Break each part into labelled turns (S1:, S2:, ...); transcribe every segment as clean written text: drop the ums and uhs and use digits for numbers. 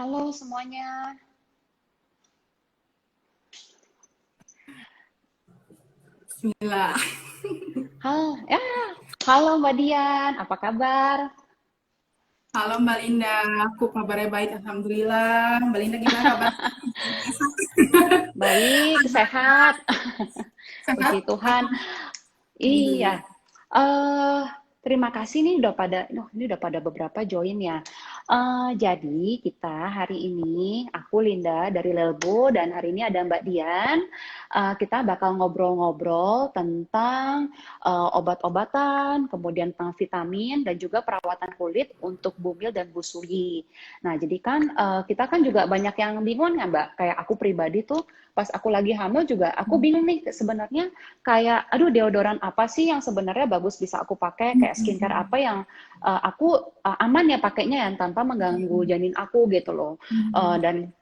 S1: Halo semuanya.
S2: Bismillah.
S1: Halo, halo Mbak Dian, apa kabar?
S2: Halo Mbak Linda, aku kabarnya baik, Alhamdulillah. Mbak Linda gimana kabar?
S1: Baik, sehat.
S2: Sehat?
S1: Puji Tuhan. Iya.
S2: Alhamdulillah.
S1: eh Terima kasih nih udah pada, ini udah pada beberapa join ya. Jadi kita hari ini, aku Linda dari Lelbo dan hari ini ada Mbak Dian. Kita bakal ngobrol-ngobrol tentang obat-obatan, kemudian tentang vitamin dan juga perawatan kulit untuk bumil dan busui. Nah, jadi kan kita kan juga banyak yang bingung ya Mbak. Kayak aku pribadi tuh pas aku lagi hamil juga aku bingung nih sebenarnya kayak aduh deodoran apa sih yang sebenarnya bagus bisa aku pakai kayak skincare apa yang aku aman ya pakainya yang tanpa mengganggu janin aku gitu loh. Dan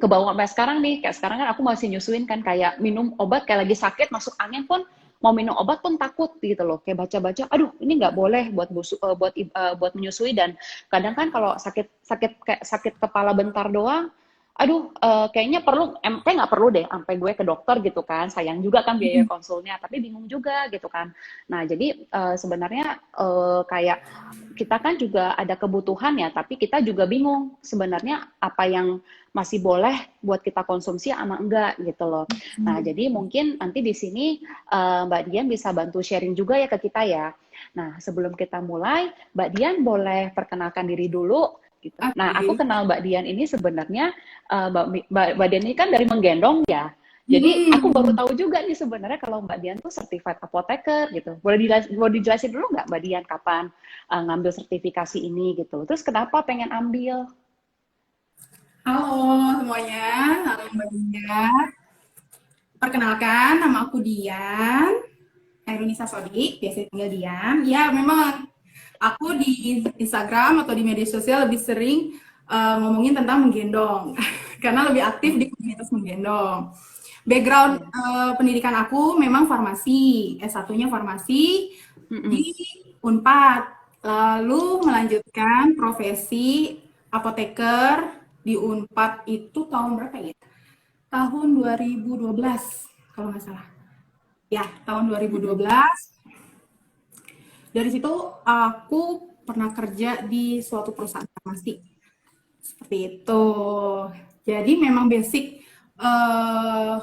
S1: kebawa sampai sekarang nih kayak sekarang kan aku masih nyusuin kan kayak minum obat kayak lagi sakit masuk angin pun mau minum obat pun takut gitu loh kayak baca-baca aduh ini nggak boleh buat menyusui dan kadang kan kalau sakit sakit kayak sakit kepala bentar doang aduh kayaknya perlu kayak nggak perlu deh sampai gue ke dokter gitu kan sayang juga kan biaya konsulnya tapi bingung juga gitu kan. Nah jadi sebenarnya kayak kita kan juga ada kebutuhan ya tapi kita juga bingung sebenarnya apa yang masih boleh buat kita konsumsi sama enggak gitu loh. Nah, jadi mungkin nanti di sini Mbak Dian bisa bantu sharing juga ya ke kita ya. Nah, sebelum kita mulai, Mbak Dian boleh perkenalkan diri dulu gitu. Nah, aku
S2: Oke.
S1: kenal Mbak Dian ini sebenarnya Mbak Dian ini kan dari Menggendong ya. Jadi aku baru
S2: Hmm.
S1: tahu juga nih sebenarnya kalau Mbak Dian tuh certified apoteker gitu. Boleh dijelasin dulu nggak Mbak Dian kapan ngambil sertifikasi ini gitu. Terus kenapa pengen ambil?
S2: Halo semuanya, halo Mbak Linda. Perkenalkan, nama aku Dian, Erunisa Sodik, biasa dipanggil Dian. Ya, memang aku di Instagram atau di media sosial lebih sering ngomongin tentang menggendong, karena lebih aktif di komunitas menggendong. Background
S1: Iya.
S2: pendidikan aku memang farmasi, S1-nya farmasi di
S1: Mm-mm.
S2: Unpad. Lalu melanjutkan profesi apoteker di Unpad itu tahun berapa ya? Tahun 2012 kalau nggak salah. Ya, tahun
S1: Mm-mm.
S2: 2012. Dari situ aku pernah kerja di suatu perusahaan farmasi. Seperti itu. Jadi memang basic eh,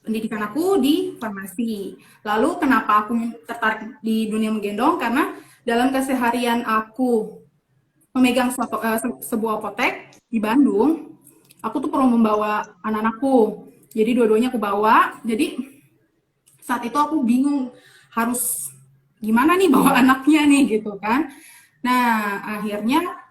S2: pendidikan aku di farmasi. Lalu kenapa aku tertarik di dunia menggendong? Karena dalam keseharian aku memegang sebuah apotek di Bandung, aku tuh perlu membawa anak-anakku. Jadi dua-duanya aku bawa. Jadi saat itu aku bingung harus gimana nih bawa anaknya nih gitu kan. Nah, akhirnya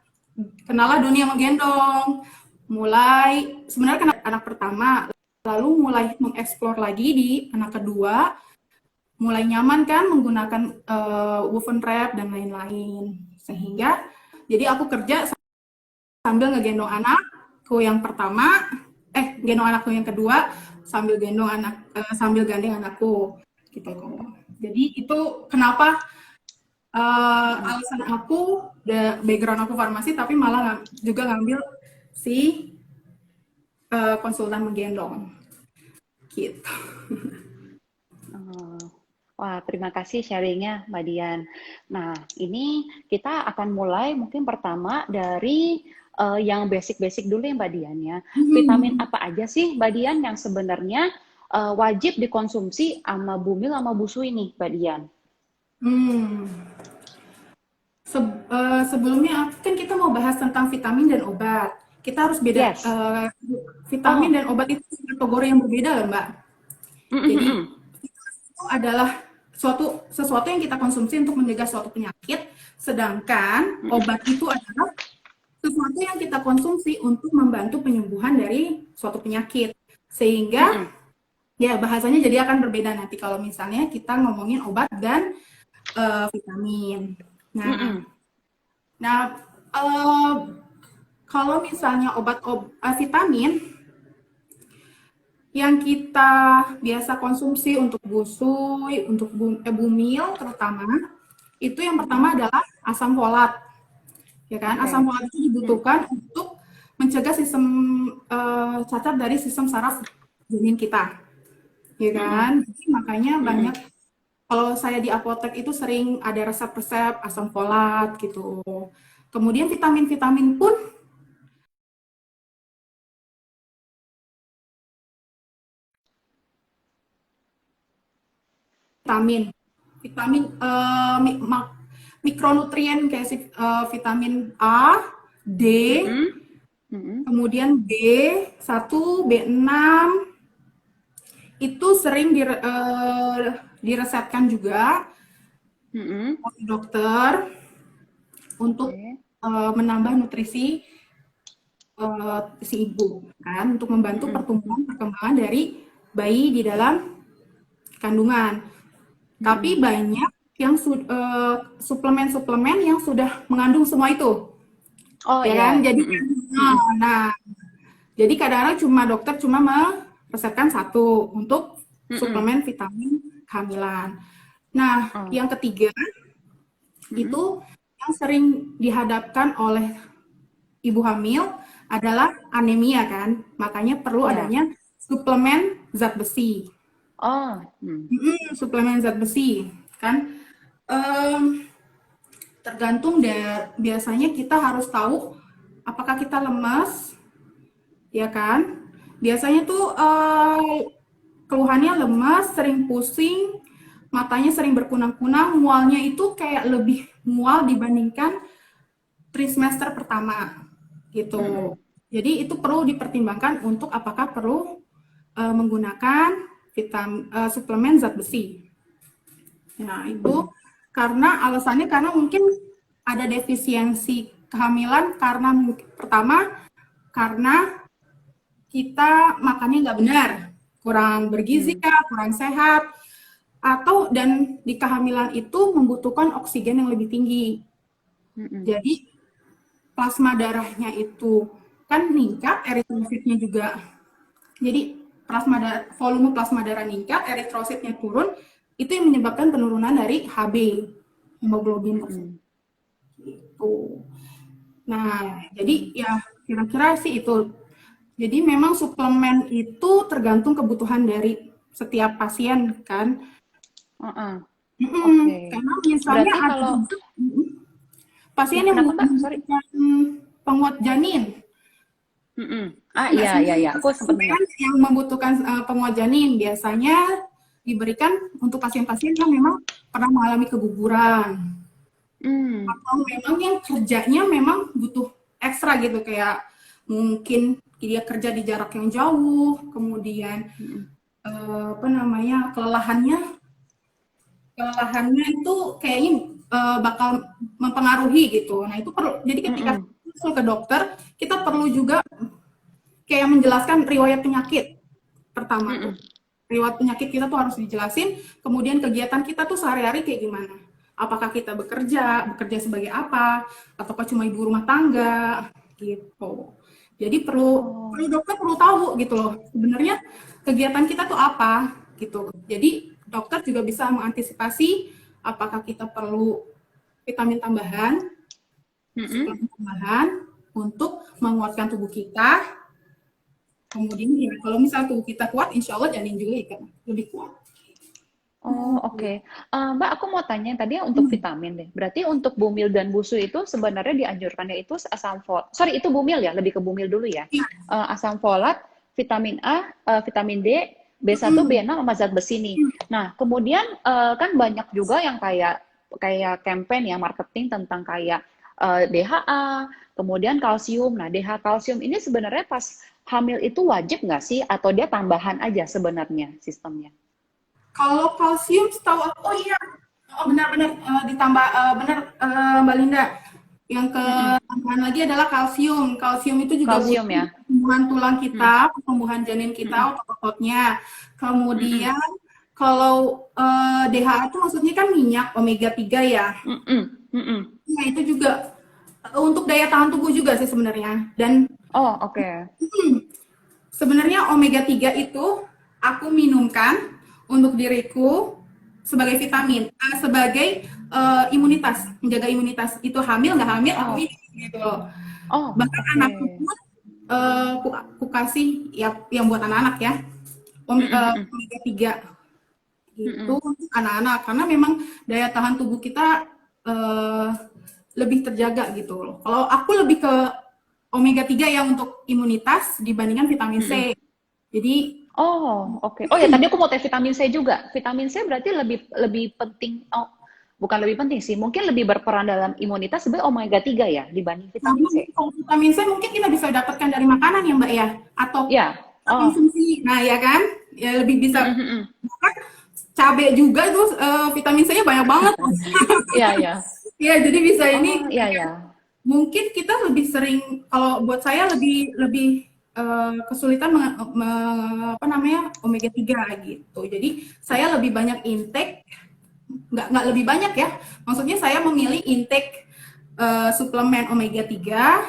S2: kenalah dunia menggendong. Mulai sebenarnya kan anak pertama, lalu mulai mengeksplor lagi di anak kedua, mulai nyaman kan menggunakan woven wrap dan lain-lain. Sehingga jadi aku kerja sambil ngegendong anakku yang pertama, gendong anakku yang kedua sambil sambil gandeng anakku gitu kok. Jadi itu kenapa
S1: Mm-mm.
S2: alasan aku, background aku farmasi, tapi malah juga ngambil si konsultan menggendong, gitu.
S1: Oh. Wah, terima kasih sharingnya, Mbak Dian. Nah, ini kita akan mulai mungkin pertama dari yang basic-basic dulu ya, Mbak Dian ya. Vitamin apa aja sih, Mbak Dian, yang sebenarnya wajib dikonsumsi sama bumil sama busui nih, Mbak Dian?
S2: Hmm. Sebelumnya kan kita mau bahas tentang vitamin dan obat. Kita harus beda,
S1: Yes.
S2: vitamin
S1: Oh,
S2: dan obat itu kategori yang berbeda loh Mbak. Jadi
S1: mm-mm-mm.
S2: itu adalah sesuatu yang kita konsumsi untuk mencegah suatu penyakit, sedangkan
S1: Mm-mm.
S2: obat itu adalah sesuatu yang kita konsumsi untuk membantu penyembuhan dari suatu penyakit. Sehingga
S1: Mm-mm.
S2: ya bahasanya jadi akan berbeda nanti kalau misalnya kita ngomongin obat dan vitamin. Nah,
S1: Mm-mm.
S2: nah kalau misalnya vitamin yang kita biasa konsumsi untuk busui, untuk bumil terutama, itu yang
S1: Mm-mm.
S2: pertama adalah asam folat, ya kan? Asam
S1: Oke.
S2: folat itu
S1: Mm.
S2: dibutuhkan untuk mencegah sistem cacat dari sistem saraf janin kita, ya
S1: Mm-mm.
S2: kan? Jadi makanya banyak
S1: Mm-mm.
S2: kalau saya di apotek itu sering ada resep-resep asam folat gitu. Kemudian vitamin-vitamin pun vitamin, vitamin mikronutrien kayak vitamin A, D,
S1: Mm-mm. Mm-mm.
S2: kemudian B1, B6 itu sering diresepkan juga
S1: Mm-mm.
S2: oleh dokter untuk
S1: Oke.
S2: menambah nutrisi si ibu kan untuk membantu
S1: Mm-mm.
S2: perkembangan dari bayi di dalam kandungan. Tapi
S1: Mm-mm.
S2: banyak yang suplemen-suplemen yang sudah mengandung semua itu,
S1: Oh
S2: ya kan?
S1: ya.
S2: Jadi
S1: Mm-mm.
S2: nah,
S1: Mm-mm.
S2: nah, jadi kadang-kadang dokter cuma meresepkan satu untuk
S1: Mm-mm.
S2: suplemen vitamin kehamilan. Nah,
S1: Oh.
S2: yang ketiga
S1: Mm-mm.
S2: itu yang sering dihadapkan oleh ibu hamil adalah anemia kan, makanya perlu
S1: Ya.
S2: adanya suplemen zat besi.
S1: Oh. Hmm.
S2: Suplemen zat besi kan. Em, Tergantung dari biasanya kita harus tahu apakah kita lemas, ya kan? Biasanya tuh keluhannya lemas, sering pusing, matanya sering berkunang-kunang, mualnya itu kayak lebih mual dibandingkan trimester pertama gitu.
S1: Mm-mm.
S2: Jadi itu perlu dipertimbangkan untuk apakah perlu menggunakan suplemen zat besi. Nah, itu
S1: Mm.
S2: karena alasannya karena mungkin ada defisiensi kehamilan karena pertama karena kita makannya nggak benar, kurang bergizi
S1: Mm.
S2: kah, kurang sehat, atau dan di kehamilan itu membutuhkan oksigen yang lebih tinggi.
S1: Mm-mm.
S2: Jadi plasma darahnya itu kan meningkat, eritrositnya juga. Jadi volume plasma darah meningkat, eritrositnya turun, itu yang menyebabkan penurunan dari HB, hemoglobin tersebut.
S1: Mm-mm.
S2: Gitu. Nah, jadi ya kira-kira sih itu. Jadi memang suplemen itu tergantung kebutuhan dari setiap pasien kan.
S1: Uh-uh. Oke.
S2: Karena misalnya
S1: Berarti
S2: ada
S1: kalau
S2: juga
S1: ya
S2: pasien yang
S1: kenapa Mbak? Sorry.
S2: membutuhkan penguat janin.
S1: Mm-mm. Ah iya
S2: Biasanya
S1: iya iya. Aku sempat dengar.
S2: pasien yang membutuhkan penguat janin biasanya diberikan untuk pasien-pasien yang memang pernah mengalami keguguran
S1: Hmm.
S2: atau memang yang kerjanya memang butuh ekstra gitu kayak mungkin dia kerja di jarak yang jauh, kemudian
S1: Mm-mm.
S2: apa namanya kelelahannya itu kayaknya bakal mempengaruhi gitu. Nah itu perlu. Jadi ketika
S1: Mm-mm.
S2: konsul ke dokter, kita perlu juga kayak menjelaskan riwayat penyakit pertama tuh.
S1: Mm-mm.
S2: Riwayat penyakit kita tuh harus dijelasin. Kemudian kegiatan kita tuh sehari-hari kayak gimana? Apakah kita bekerja sebagai apa, ataukah cuma ibu rumah tangga gitu. Jadi
S1: Oh.
S2: dokter perlu tahu gitu loh. Sebenarnya kegiatan kita tuh apa gitu. Jadi dokter juga bisa mengantisipasi apakah kita perlu vitamin tambahan,
S1: Mm-mm.
S2: suplemen tambahan untuk menguatkan tubuh kita. Kemudian ya kalau misal tubuh kita kuat, insya Allah janin juga ikan lebih kuat.
S1: Oh, oke. Mbak, aku mau tanya tadi ya untuk vitamin deh. Berarti untuk bumil dan busu itu sebenarnya dianjurkannya itu asam folat. Sorry, itu bumil ya, lebih ke bumil dulu ya.
S2: Iya.
S1: Asam folat, vitamin A, vitamin D, B1,
S2: Mm-mm.
S1: B6 sama zat besi nih. Nah, kemudian kan banyak juga yang kayak kayak campaign ya marketing tentang kayak DHA, kemudian kalsium. Nah, DHA kalsium ini sebenarnya pas hamil itu wajib nggak sih atau dia tambahan aja sebenarnya sistemnya?
S2: Kalau kalsium setahu aku, oh iya, oh, benar-benar ditambah benar Mbak Linda. Yang
S1: Mm-mm.
S2: tambahan lagi adalah kalsium. Kalsium itu juga butuh
S1: Kalsium ya.
S2: pertumbuhan tulang
S1: Mm,
S2: kita, pertumbuhan janin
S1: mm,
S2: kita, otot-ototnya.
S1: mm,
S2: Kemudian kalau DHA itu maksudnya kan minyak omega 3 ya.
S1: mm, mm, mm.
S2: Nah, itu juga untuk daya tahan tubuh juga sih sebenarnya. Dan
S1: Oh, oke.
S2: sebenarnya omega 3 itu aku minumkan untuk diriku sebagai vitamin, sebagai imunitas, menjaga imunitas. Itu hamil nggak hamil aku
S1: Oh,
S2: minum gitu loh.
S1: oh,
S2: Bahkan anakku
S1: oke.
S2: pun aku kasih ya yang buat anak-anak ya, omega 3 itu untuk anak-anak karena memang daya tahan tubuh kita eh, lebih terjaga gitu loh. Kalau aku lebih ke omega 3 ya untuk imunitas dibandingkan vitamin C. Jadi
S1: Oh, oke. Oh ya, tadi aku mau tes vitamin C juga. Vitamin C berarti lebih lebih penting. Oh, bukan lebih penting sih. Mungkin lebih berperan dalam imunitas sebagai omega 3 ya dibanding vitamin
S2: memang
S1: C.
S2: kalau vitamin C mungkin kita bisa dapatkan dari makanan ya Mbak ya, atau
S1: Ya. Oh.
S2: konsumsi. Nah ya kan, ya lebih bisa. Bahkan cabai juga itu vitamin C-nya banyak banget.
S1: Iya, ya.
S2: Ya jadi bisa
S1: Oh,
S2: ini
S1: iya ya.
S2: mungkin kita lebih sering, kalau buat saya lebih lebih kesulitan apa namanya omega 3 gitu. Jadi saya lebih banyak intake, nggak lebih banyak ya. Maksudnya saya memilih intake suplemen omega 3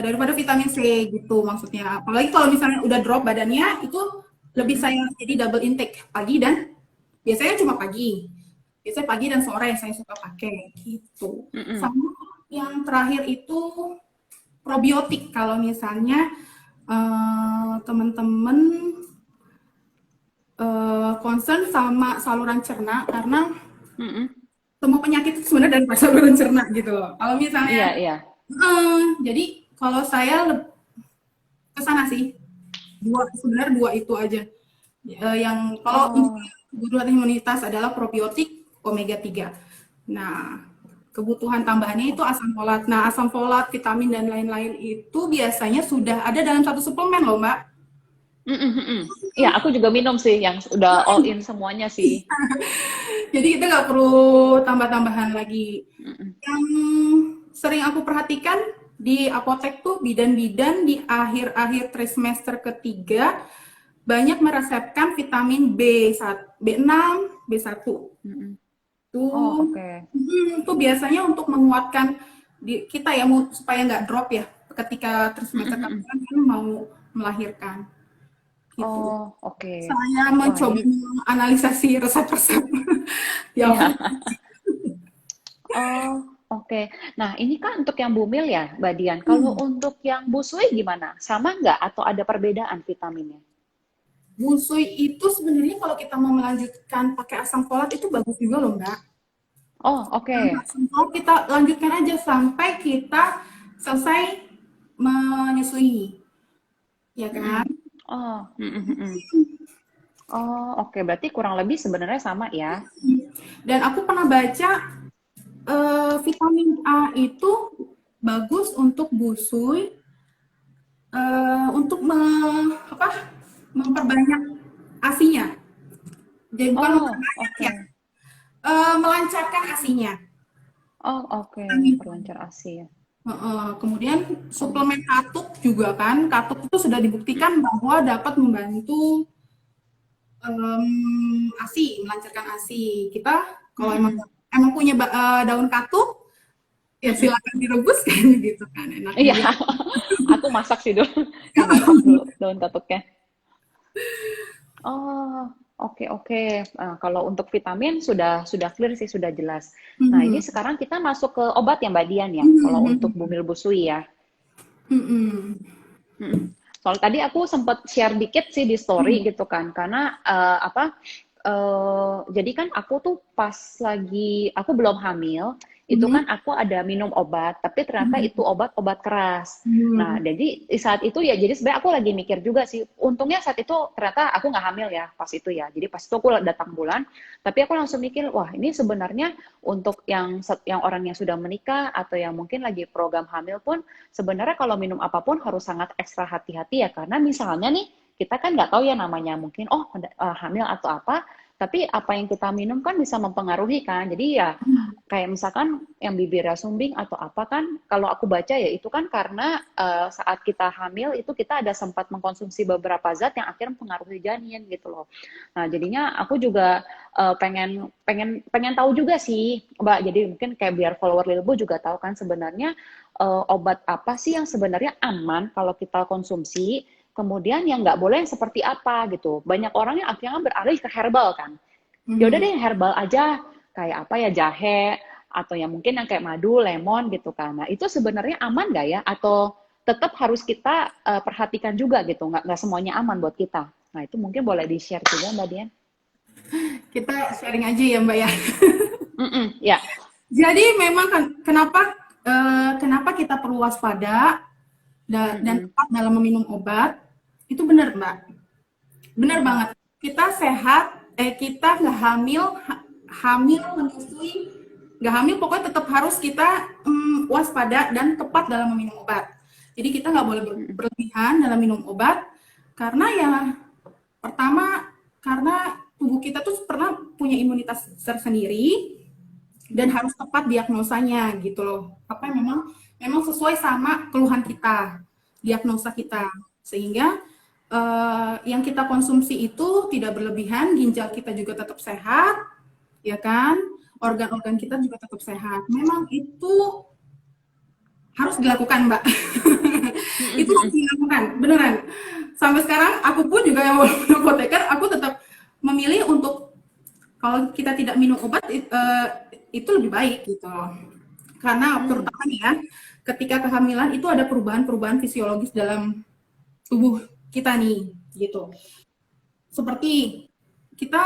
S2: daripada vitamin C gitu maksudnya. Apalagi kalau misalnya udah drop badannya itu lebih
S1: Mm-mm.
S2: saya jadi double intake pagi dan biasanya cuma pagi. Biasanya pagi dan sore saya suka pakai gitu.
S1: Mm-mm.
S2: Sama yang terakhir itu probiotik kalau misalnya teman-teman concern sama saluran cerna karena
S1: Mm-mm.
S2: semua penyakit itu sebenarnya dari saluran cerna gitu loh. Kalau misalnya
S1: Iya, iya.
S2: jadi kalau saya ke sana sih sebenarnya dua itu aja. Yang kalau
S1: Oh.
S2: kebutuhan imunitas adalah probiotik omega 3. Nah, kebutuhan tambahannya itu asam folat. Nah, asam folat, vitamin dan lain-lain itu biasanya sudah ada dalam satu suplemen loh, Mbak.
S1: Mm-mm, mm-mm. Iya, aku juga minum sih yang udah all in semuanya sih.
S2: Jadi kita nggak perlu tambah-tambahan lagi.
S1: Mm-mm.
S2: Yang sering aku perhatikan di apotek tuh bidan-bidan di akhir-akhir trimester ketiga banyak meresepkan vitamin B1, B6, B1.
S1: Mm-mm. Oh,
S2: Tuh,
S1: oke.
S2: tuh biasanya untuk menguatkan kita ya supaya nggak drop ya ketika
S1: Mm-mm,
S2: trimester
S1: mm-mm.
S2: ketiga kan mau melahirkan gitu.
S1: Oh, oke.
S2: Saya
S1: Wah,
S2: mencoba
S1: ini
S2: menganalisasi resep-resep ya.
S1: iya. Oh, oke. Nah, ini kan untuk yang bumil ya, Mbak Dian. Kalau untuk yang busui gimana? Sama nggak atau ada perbedaan vitaminnya?
S2: Busui itu sebenarnya kalau kita mau melanjutkan pakai asam folat itu bagus juga loh Mbak.
S1: Oh, oke.
S2: Asam folat kita lanjutkan aja sampai kita selesai menyusui, ya kan?
S1: Mm-mm. Oh, mm-mm, mm-mm. Oh, oke. Berarti kurang lebih sebenarnya sama ya.
S2: Dan aku pernah baca vitamin A itu bagus untuk busui, untuk memperbanyak asinya. Jadi bukan
S1: Oh,
S2: memperbanyak ya,
S1: oke.
S2: melancarkan asinya.
S1: Oh, oke. Memperlancar ASI ya.
S2: Kemudian
S1: Oh.
S2: suplemen katuk juga kan, katuk itu sudah dibuktikan bahwa dapat membantu ASI, melancarkan ASI. Kita kalau
S1: Mm-mm.
S2: emang punya daun katuk, ya
S1: Mm-mm.
S2: silakan direbus kan gitu kan enaknya
S1: Iya,
S2: biar.
S1: aku masak sih dulu. Dimasak dulu daun katuknya. Oh, oke oke. Kalau untuk vitamin sudah clear sih, sudah jelas. Nah, ini
S2: Mhm.
S1: sekarang kita masuk ke obat ya Mbak Dian ya, kalau untuk
S2: Mhm.
S1: Bumil Busui ya.
S2: Mhm.
S1: Mm. Soal tadi aku sempat share dikit sih di story gitu kan, karena jadi kan aku tuh pas lagi aku belum hamil, itu
S2: Mhm.
S1: kan aku ada minum obat, tapi ternyata itu
S2: Mhm.
S1: obat-obat keras. Nah,
S2: Mhm.
S1: jadi di saat itu ya, jadi sebenarnya aku lagi mikir juga sih. Untungnya saat itu ternyata aku nggak hamil ya pas itu ya. Jadi pas itu aku datang bulan, tapi aku langsung mikir, wah ini sebenarnya untuk yang orang yang sudah menikah atau yang mungkin lagi program hamil pun sebenarnya kalau minum apapun harus sangat ekstra hati-hati ya, karena misalnya nih kita kan nggak tahu ya namanya mungkin hamil atau apa, tapi apa yang kita minum kan bisa mempengaruhi kan. Jadi ya kayak misalkan yang bibirnya sumbing atau apa kan, kalau aku baca ya itu kan karena saat kita hamil itu kita ada sempat mengkonsumsi beberapa zat yang akhirnya mempengaruhi janin gitu loh. Nah jadinya aku juga pengen pengen pengen tahu juga sih Mbak. Jadi mungkin kayak biar follower Lilbo juga tahu kan sebenarnya obat apa sih yang sebenarnya aman kalau kita konsumsi, kemudian yang nggak boleh yang seperti apa gitu. Banyak orang yang akhirnya beralih ke herbal kan. Ya udah
S2: Mhm.
S1: deh herbal aja, kayak apa ya jahe atau yang mungkin yang kayak madu, lemon gitu kan. Nah itu sebenarnya aman nggak ya? Atau tetap harus kita perhatikan juga gitu, nggak semuanya aman buat kita. Nah itu mungkin boleh di-share juga Mbak Dian.
S2: Kita sharing aja ya Mbak ya.
S1: Ya.
S2: Jadi memang kan kenapa kita perlu waspada dan tepat dalam meminum obat, itu benar Mbak. Benar banget. Kita sehat, kita nggak hamil menyusui, nggak hamil, pokoknya tetap harus kita waspada dan tepat dalam meminum obat. Jadi kita nggak boleh berlebihan dalam minum obat, karena ya pertama, karena tubuh kita tuh pernah punya imunitas tersendiri dan harus tepat diagnosanya gitu loh. Apa memang sesuai sama keluhan kita, diagnosa kita, sehingga yang kita konsumsi itu tidak berlebihan, ginjal kita juga tetap sehat, ya kan? Organ-organ kita juga tetap sehat. Memang itu harus dilakukan, Mbak. Itu harus dilakukan, beneran. Sampai sekarang aku pun juga yang walaupun apoteker, aku tetap memilih untuk kalau kita tidak minum obat itu lebih baik gitu loh. Karena terutama ya, ketika kehamilan itu ada perubahan-perubahan fisiologis dalam tubuh kita nih, gitu. Seperti kita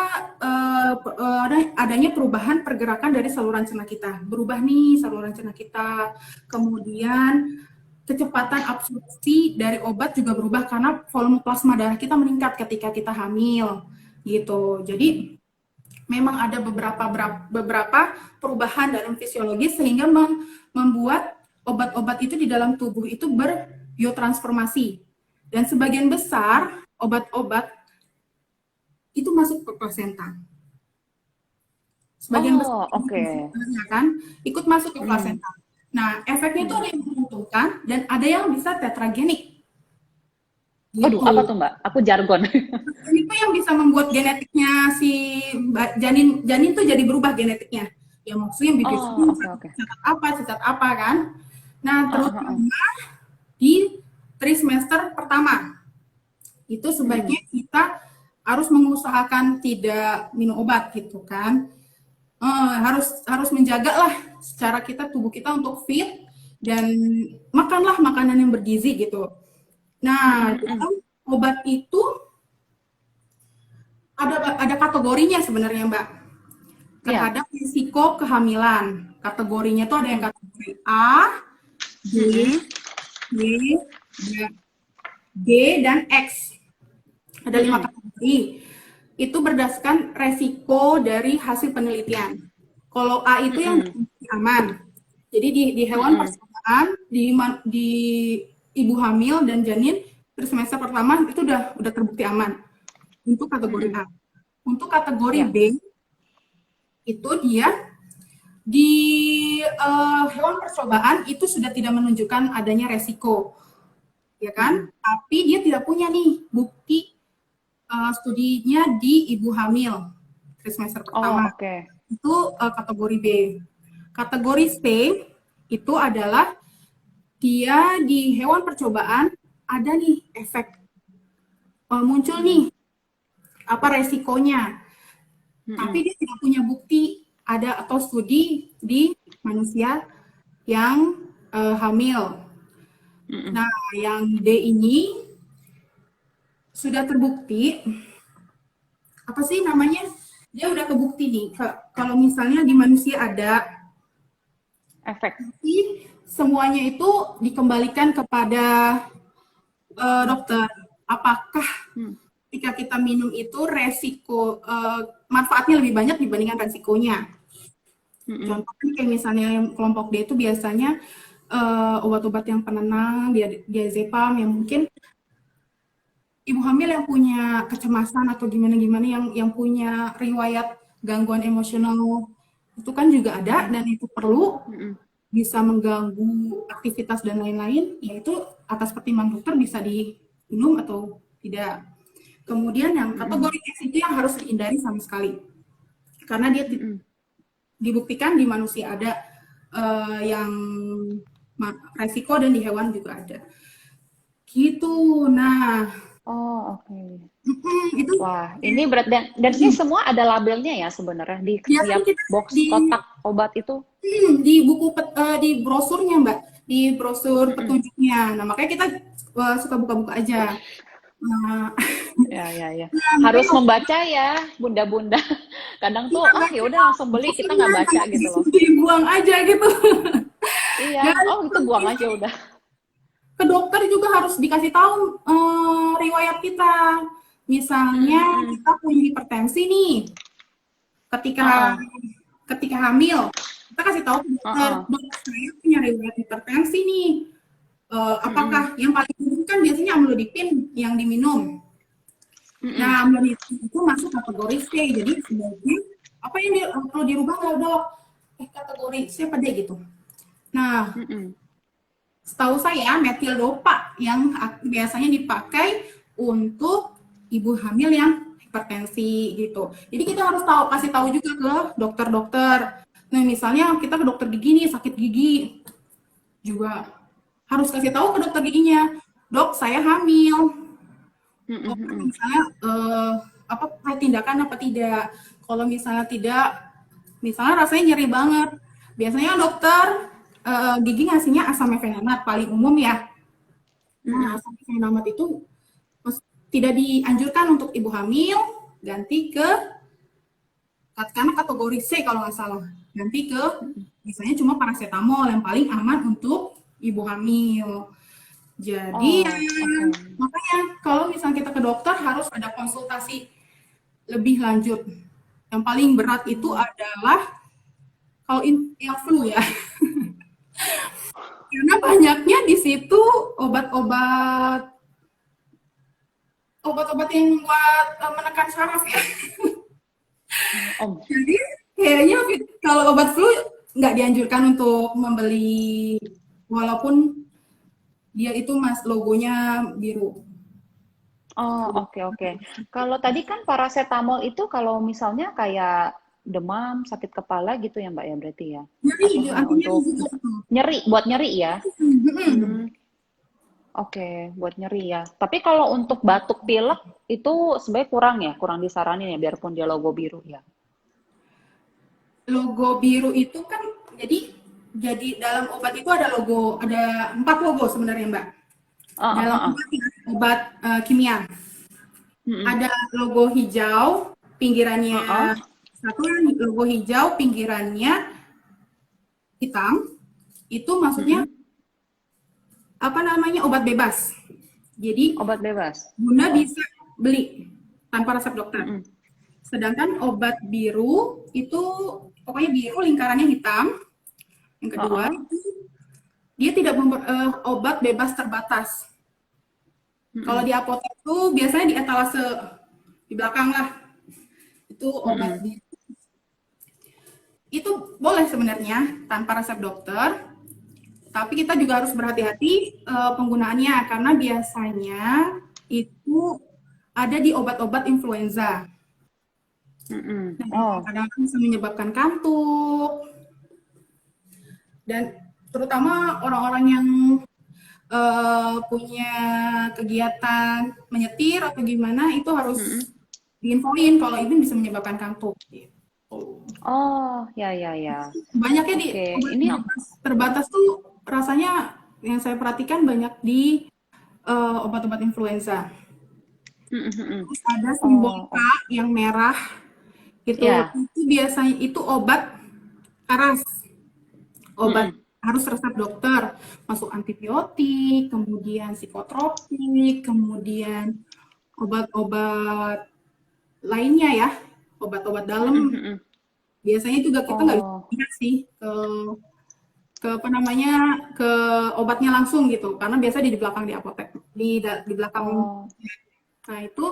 S2: adanya perubahan pergerakan dari saluran cerna kita. Berubah nih saluran cerna kita. Kemudian kecepatan absorpsi dari obat juga berubah karena volume plasma darah kita meningkat ketika kita hamil, gitu. Jadi memang ada beberapa perubahan dalam fisiologis sehingga membuat obat-obat itu di dalam tubuh itu berbiotransformasi. Dan sebagian besar obat-obat itu masuk ke plasenta. Sebagian besar kan ikut masuk ke plasenta. Nah, efeknya itu ada yang menguntungkan dan ada yang bisa tetragenik.
S1: Gitu. Aduh, apa tuh Mbak? Aku jargon.
S2: Itu yang bisa membuat genetiknya si janin tuh jadi berubah genetiknya. Ya maksudnya bibir cacat apa kan. Nah, terutama di trimester pertama. Itu sebaiknya kita harus mengusahakan tidak minum obat gitu kan. Harus menjaga lah secara tubuh kita untuk fit dan makanlah makanan yang bergizi gitu. Nah, obat itu ada kategorinya sebenarnya Mbak terhadap risiko kehamilan. Kategorinya itu ada yang kategori A, D, dan X. Ada 5 kategori. Itu berdasarkan resiko dari hasil penelitian. Kalau A itu yang aman. Jadi di hewan percobaan, di ibu hamil dan janin trimester pertama itu udah terbukti aman untuk kategori A. Untuk kategori B itu dia di hewan percobaan itu sudah tidak menunjukkan adanya resiko, ya kan? Tapi dia tidak punya nih bukti studinya di ibu hamil trimester pertama. Itu kategori B. Kategori C itu adalah dia di hewan percobaan ada nih efek muncul nih apa resikonya, tapi dia tidak punya bukti ada atau studi di manusia yang hamil. Nah, yang D ini sudah terbukti apa sih namanya? Dia udah kebukti nih kalau misalnya di manusia ada
S1: efek.
S2: Tapi semuanya itu dikembalikan kepada dokter. Apakah ketika kita minum itu resiko manfaatnya lebih banyak dibandingkan resikonya? Contohnya kayak misalnya yang kelompok D itu biasanya obat-obat yang penenang, diazepam yang mungkin ibu hamil yang punya kecemasan atau gimana-gimana yang punya riwayat gangguan emosional itu kan juga ada dan itu perlu bisa mengganggu aktivitas dan lain-lain, yaitu atas pertimbangan dokter bisa diminum atau tidak. Kemudian yang kategori X itu yang harus dihindari sama sekali karena dia dibuktikan di manusia ada yang resiko dan di hewan juga ada gitu. Nah itu
S1: wah ini berat dan ini semua ada labelnya ya sebenarnya di setiap box kotak obat itu
S2: di buku di brosurnya Mbak. di brosur
S1: Mm-mm.
S2: petunjuknya. Nah, makanya kita suka buka-buka aja. Nah,
S1: Ya, ya, ya.
S2: nah
S1: Harus
S2: makanya
S1: membaca ya, bunda-bunda. Kadang tuh,
S2: iya
S1: ah ya udah
S2: bacanya
S1: langsung beli, kita nggak
S2: bosennya
S1: baca
S2: kayak
S1: gitu loh.
S2: dibuang aja gitu.
S1: Iya,
S2: Dan
S1: oh itu buang aja udah.
S2: ke dokter juga harus dikasih tahu riwayat kita. Misalnya
S1: Mm-mm.
S2: kita punya hipertensi nih, ketika
S1: Uh-uh.
S2: ketika hamil, kita kasih tahu ke dokter,
S1: Uh-uh.
S2: dok saya punya riwayat hipertensi nih.
S1: Mm-mm.
S2: Apakah yang paling umum kan biasanya amlodipin yang diminum.
S1: Mm-mm.
S2: Nah, amlodipin itu masuk kategori C. Jadi sebaiknya apa yang perlu dirubah nggak dok? Kategori C apa D gitu. Nah,
S1: Mm-mm.
S2: setahu saya metil dopa yang biasanya dipakai untuk ibu hamil yang hipertensi gitu. Jadi kita harus kasih tahu juga ke dokter-dokter. Nah, misalnya kita ke dokter gigi nih sakit gigi, juga harus kasih tahu ke dokter giginya, dok saya hamil. Oh,
S1: Mm-mm.
S2: misalnya apa perlu tindakan apa tidak? Kalau misalnya tidak, misalnya rasanya nyeri banget, biasanya dokter gigi ngasihnya asam mefenamat paling umum ya. Nah,
S1: Mm-mm.
S2: asam mefenamat itu tidak dianjurkan untuk ibu hamil, ganti ke karena kategori C kalau nggak salah, ganti ke misalnya cuma paracetamol yang paling aman untuk ibu hamil. Jadi ya,
S1: Oh, oke.
S2: makanya kalau misalnya kita ke dokter harus ada konsultasi lebih lanjut. Yang paling berat itu
S1: Hmm.
S2: adalah kalau yang flu ya, karena banyaknya di situ obat-obat obat-obat yang buat menekan saraf ya.
S1: Om.
S2: Jadi kayaknya kalau obat flu nggak dianjurkan untuk membeli walaupun dia itu mas logonya biru.
S1: Oh, oke, oke. Kalau tadi kan paracetamol itu kalau misalnya kayak demam, sakit kepala gitu ya, Mbak ya berarti ya?
S2: Nyeri,
S1: Atau hanya
S2: anti nyeri
S1: untuk
S2: juga.
S1: nyeri, buat nyeri ya?
S2: Hmm.
S1: Hmm, oke, buat nyeri ya. Tapi kalau untuk batuk pilek itu sebenarnya kurang ya, kurang disaranin ya, biarpun dia logo biru ya.
S2: Logo biru itu kan jadi dalam obat itu ada logo, ada 4 logo sebenarnya Mbak.
S1: Ah, ah,
S2: Dalam
S1: ah, ah.
S2: obat ya, obat kimia.
S1: Mm-mm.
S2: Ada logo hijau,
S1: Ah,
S2: pinggirannya
S1: ah.
S2: satu logo hijau, pinggirannya hitam. Itu maksudnya
S1: Mm-mm.
S2: apa namanya obat bebas. Jadi
S1: Obat bebas.
S2: Bunda
S1: Oh,
S2: bisa beli tanpa resep dokter.
S1: mm-mm.
S2: Sedangkan obat biru itu pokoknya biru lingkarannya hitam. Yang
S1: Ah,
S2: kedua,
S1: ah.
S2: dia tidak obat bebas terbatas. Kalau
S1: Mm-mm.
S2: di apotek tuh biasanya di etalase di belakang lah itu obat
S1: Mm-mm.
S2: biru. Itu boleh sebenarnya tanpa resep dokter, tapi kita juga harus berhati-hati penggunaannya karena biasanya itu ada di obat-obat influenza.
S1: Mm-mm.
S2: Nah,
S1: Oh,
S2: kadang-kadang bisa menyebabkan kantuk dan terutama orang-orang yang punya kegiatan menyetir atau gimana itu harus
S1: mm-mm.
S2: diinfoin kalau itu bisa menyebabkan kantuk. Gitu.
S1: Oh, ya, ya, ya.
S2: Banyaknya di
S1: Oke,
S2: obat
S1: ini
S2: terbatas tuh rasanya yang saya perhatikan banyak di obat-obat influenza.
S1: mm, mm, mm.
S2: Terus ada simbol
S1: Oh,
S2: K
S1: oh,
S2: yang merah
S1: ya,
S2: itu biasanya itu obat keras, obat
S1: mm,
S2: harus resep dokter, masuk antibiotik, kemudian psikotropik, kemudian obat-obat lainnya ya, obat-obat
S1: mm,
S2: dalam.
S1: mm.
S2: Biasanya juga kita nggak bisa
S1: Oh,
S2: lihat sih ke apa namanya ke obatnya langsung gitu, karena biasa di belakang di apotek, di belakang.
S1: oh,
S2: Nah itu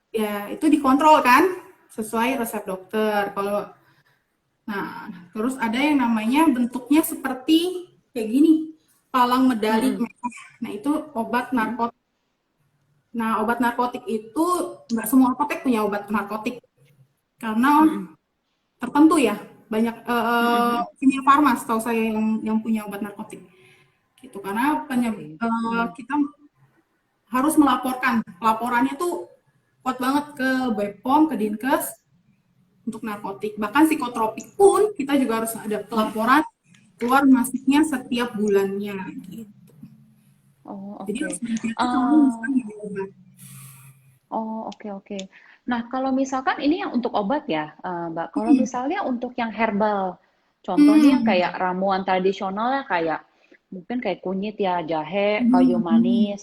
S2: ya itu dikontrol kan sesuai resep dokter. Kalau nah terus ada yang namanya bentuknya seperti kayak gini, palang medali
S1: mm,
S2: merah. Nah itu obat
S1: mm,
S2: narkotik. Nah obat narkotik itu nggak semua apotek punya obat narkotik karena
S1: mm,
S2: tertentu ya banyak
S1: mm, mm.
S2: kimia farma setahu saya yang punya obat narkotik gitu karena
S1: Oke. Mm.
S2: kita harus melaporkan laporannya tuh kuat banget ke Bepom ke Dinkes untuk narkotik bahkan psikotropik pun kita juga harus ada pelaporan keluar masuknya setiap bulannya gitu.
S1: Oh,
S2: Jadi
S1: oke.
S2: harus hati-hati kalau
S1: Eh,
S2: misalnya di obat.
S1: oh, oke, oke. Nah, kalau misalkan ini yang untuk obat ya, Mbak. Kalau
S2: Hmm.
S1: misalnya untuk yang herbal, contohnya yang
S2: Hmm.
S1: kayak ramuan tradisional ya, kayak mungkin kayak kunyit ya, jahe, kayu
S2: Hmm. Hmm.
S1: manis,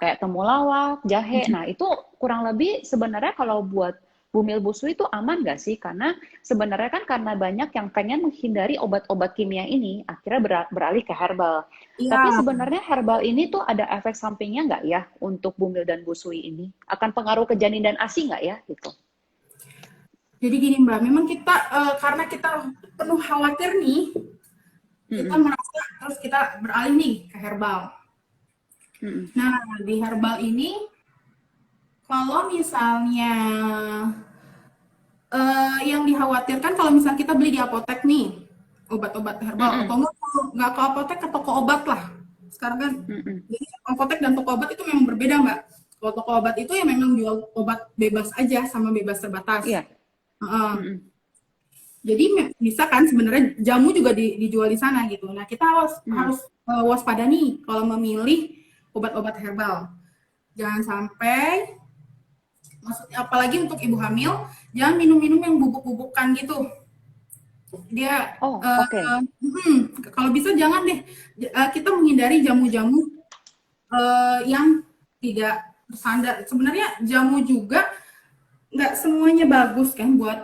S1: kayak temulawak, jahe.
S2: Hmm.
S1: Nah, itu kurang lebih sebenarnya kalau buat bumil busui itu aman nggak sih? Karena sebenarnya kan karena banyak yang pengen menghindari obat-obat kimia ini, akhirnya beralih ke herbal. Tapi
S2: Iya,
S1: sebenarnya herbal ini tuh ada efek sampingnya nggak ya untuk bumil dan busui ini? Akan pengaruh ke janin dan ASI nggak ya gitu?
S2: jadi gini Mbak, memang kita karena kita penuh khawatir nih, kita
S1: Mm-mm.
S2: merasa terus kita beralih nih ke herbal.
S1: Mm-mm.
S2: Nah, di herbal ini kalau misalnya yang dikhawatirkan kalau misalnya kita beli di apotek nih, obat-obat herbal, atau
S1: Mm-mm.
S2: enggak kalau nggak ke apotek ke toko obat lah. Sekarang kan,
S1: Mm-mm.
S2: jadi apotek dan toko obat itu memang berbeda Mbak. Kalau toko obat itu ya memang jual obat bebas aja sama bebas terbatas.
S1: Iya.
S2: Heeh.
S1: Mm-mm.
S2: Jadi bisa kan sebenarnya jamu juga dijual di sana gitu. Nah kita harus
S1: Mm.
S2: waspada nih kalau memilih obat-obat herbal. Jangan sampai, maksudnya apalagi untuk ibu hamil, jangan minum-minum yang bubuk-bubukan gitu. Dia
S1: Oh, oke.
S2: kalau bisa jangan deh. Kita menghindari jamu-jamu yang tidak bersandar. Sebenarnya jamu juga nggak semuanya bagus kan buat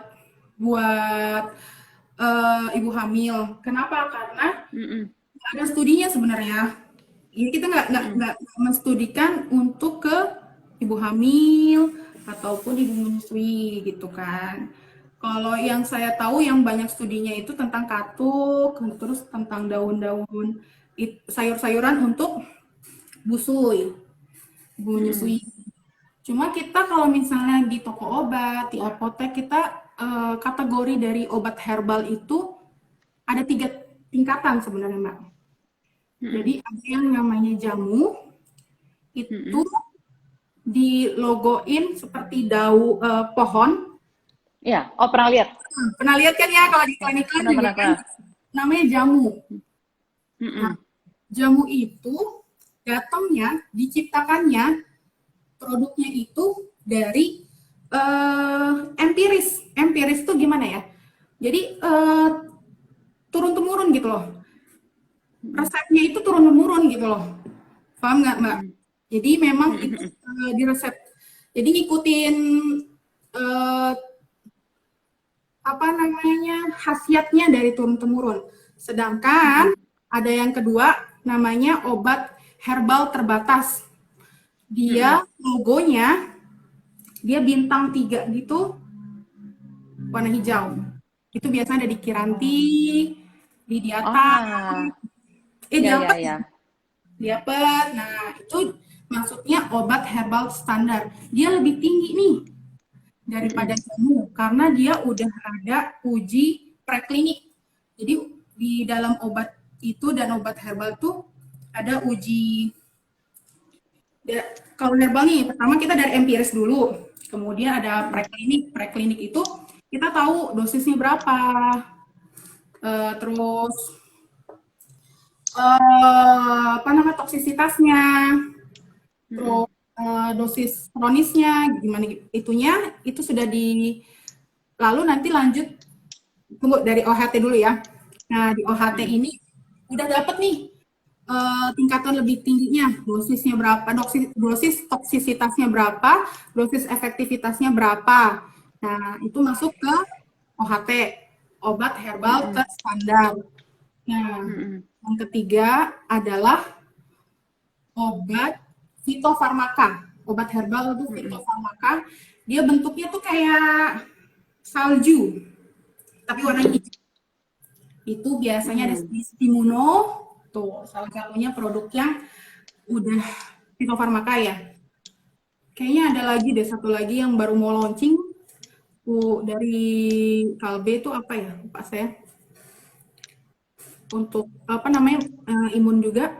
S2: buat ibu hamil. Kenapa? Karena
S1: Mm-mm.
S2: ada studinya sebenarnya. Ini kita
S1: Mm-mm.
S2: nggak menstudikan untuk ke ibu hamil ataupun ibu menyusui gitu kan. Kalau yang saya tahu yang banyak studinya itu tentang katuk, terus tentang daun-daun sayur-sayuran untuk busui, ibu
S1: Mm-mm.
S2: menyusui. Cuma kita kalau misalnya di toko obat, di apotek kita kategori dari obat herbal itu ada 3 tingkatan sebenarnya Mbak.
S1: Mm-mm.
S2: Jadi ada yang namanya jamu, itu
S1: Mm-mm.
S2: di logoin seperti pohon.
S1: Iya. Oh, pernah lihat.
S2: Pernah lihat kan ya kalau di
S1: Ya,
S2: iklan-iklan
S1: pernah,
S2: juga
S1: pernah,
S2: kan
S1: pernah.
S2: namanya jamu. Nah,
S1: Mm-mm.
S2: jamu itu datangnya, diciptakannya produknya itu dari empiris. Empiris itu gimana ya? Jadi turun temurun gitu loh.
S1: Mm-mm.
S2: Resepnya itu turun temurun gitu loh. Paham nggak Mbak?
S1: Mm-mm.
S2: Jadi memang itu
S1: Mm-mm.
S2: di resep. Jadi ngikutin eh, apa namanya khasiatnya dari turun temurun. Sedangkan
S1: Mm-mm.
S2: ada yang kedua namanya obat herbal terbatas.
S1: Mm-mm.
S2: Dia logonya dia bintang 3 gitu, warna hijau. Itu biasanya ada di Kiranti,
S1: Oh.
S2: di Diata,
S1: Ah. Ya, ya,
S2: Diapet,
S1: ya.
S2: Diapet. Nah, itu maksudnya obat herbal standar. Dia lebih tinggi nih daripada
S1: Mm-mm.
S2: jamu karena dia udah ada uji preklinik. Jadi di dalam obat itu dan obat herbal tuh ada uji. Kalau herbal nih, pertama kita dari empiris dulu, kemudian ada
S1: Mm-mm.
S2: preklinik. Preklinik itu kita tahu dosisnya berapa, terus apa namanya toksisitasnya,
S1: Mm-mm.
S2: terus dosis kronisnya gimana itunya itu sudah di lalu nanti lanjut tunggu dari OHT dulu ya. Nah, di OHT
S1: Mm-mm.
S2: ini udah dapat nih tingkatan lebih tingginya, dosisnya berapa, dosis toksisitasnya berapa, dosis efektivitasnya berapa. Nah, itu masuk ke OHT, obat herbal
S1: Mm-mm.
S2: terstandar. Nah,
S1: Mm-mm.
S2: yang ketiga adalah obat fitofarmaka. Obat herbal itu
S1: Mm-mm.
S2: fitofarmaka. Dia bentuknya tuh kayak salju, tapi warna
S1: Mm-mm.
S2: hijau. Itu biasanya ada
S1: Mm-mm.
S2: di Stimuno, tuh salah satunya produk yang udah fitofarmaka ya. Kayaknya ada lagi deh satu lagi yang baru mau launching tuh dari Kalbe itu apa ya? Lupa saya. Untuk apa namanya imun juga.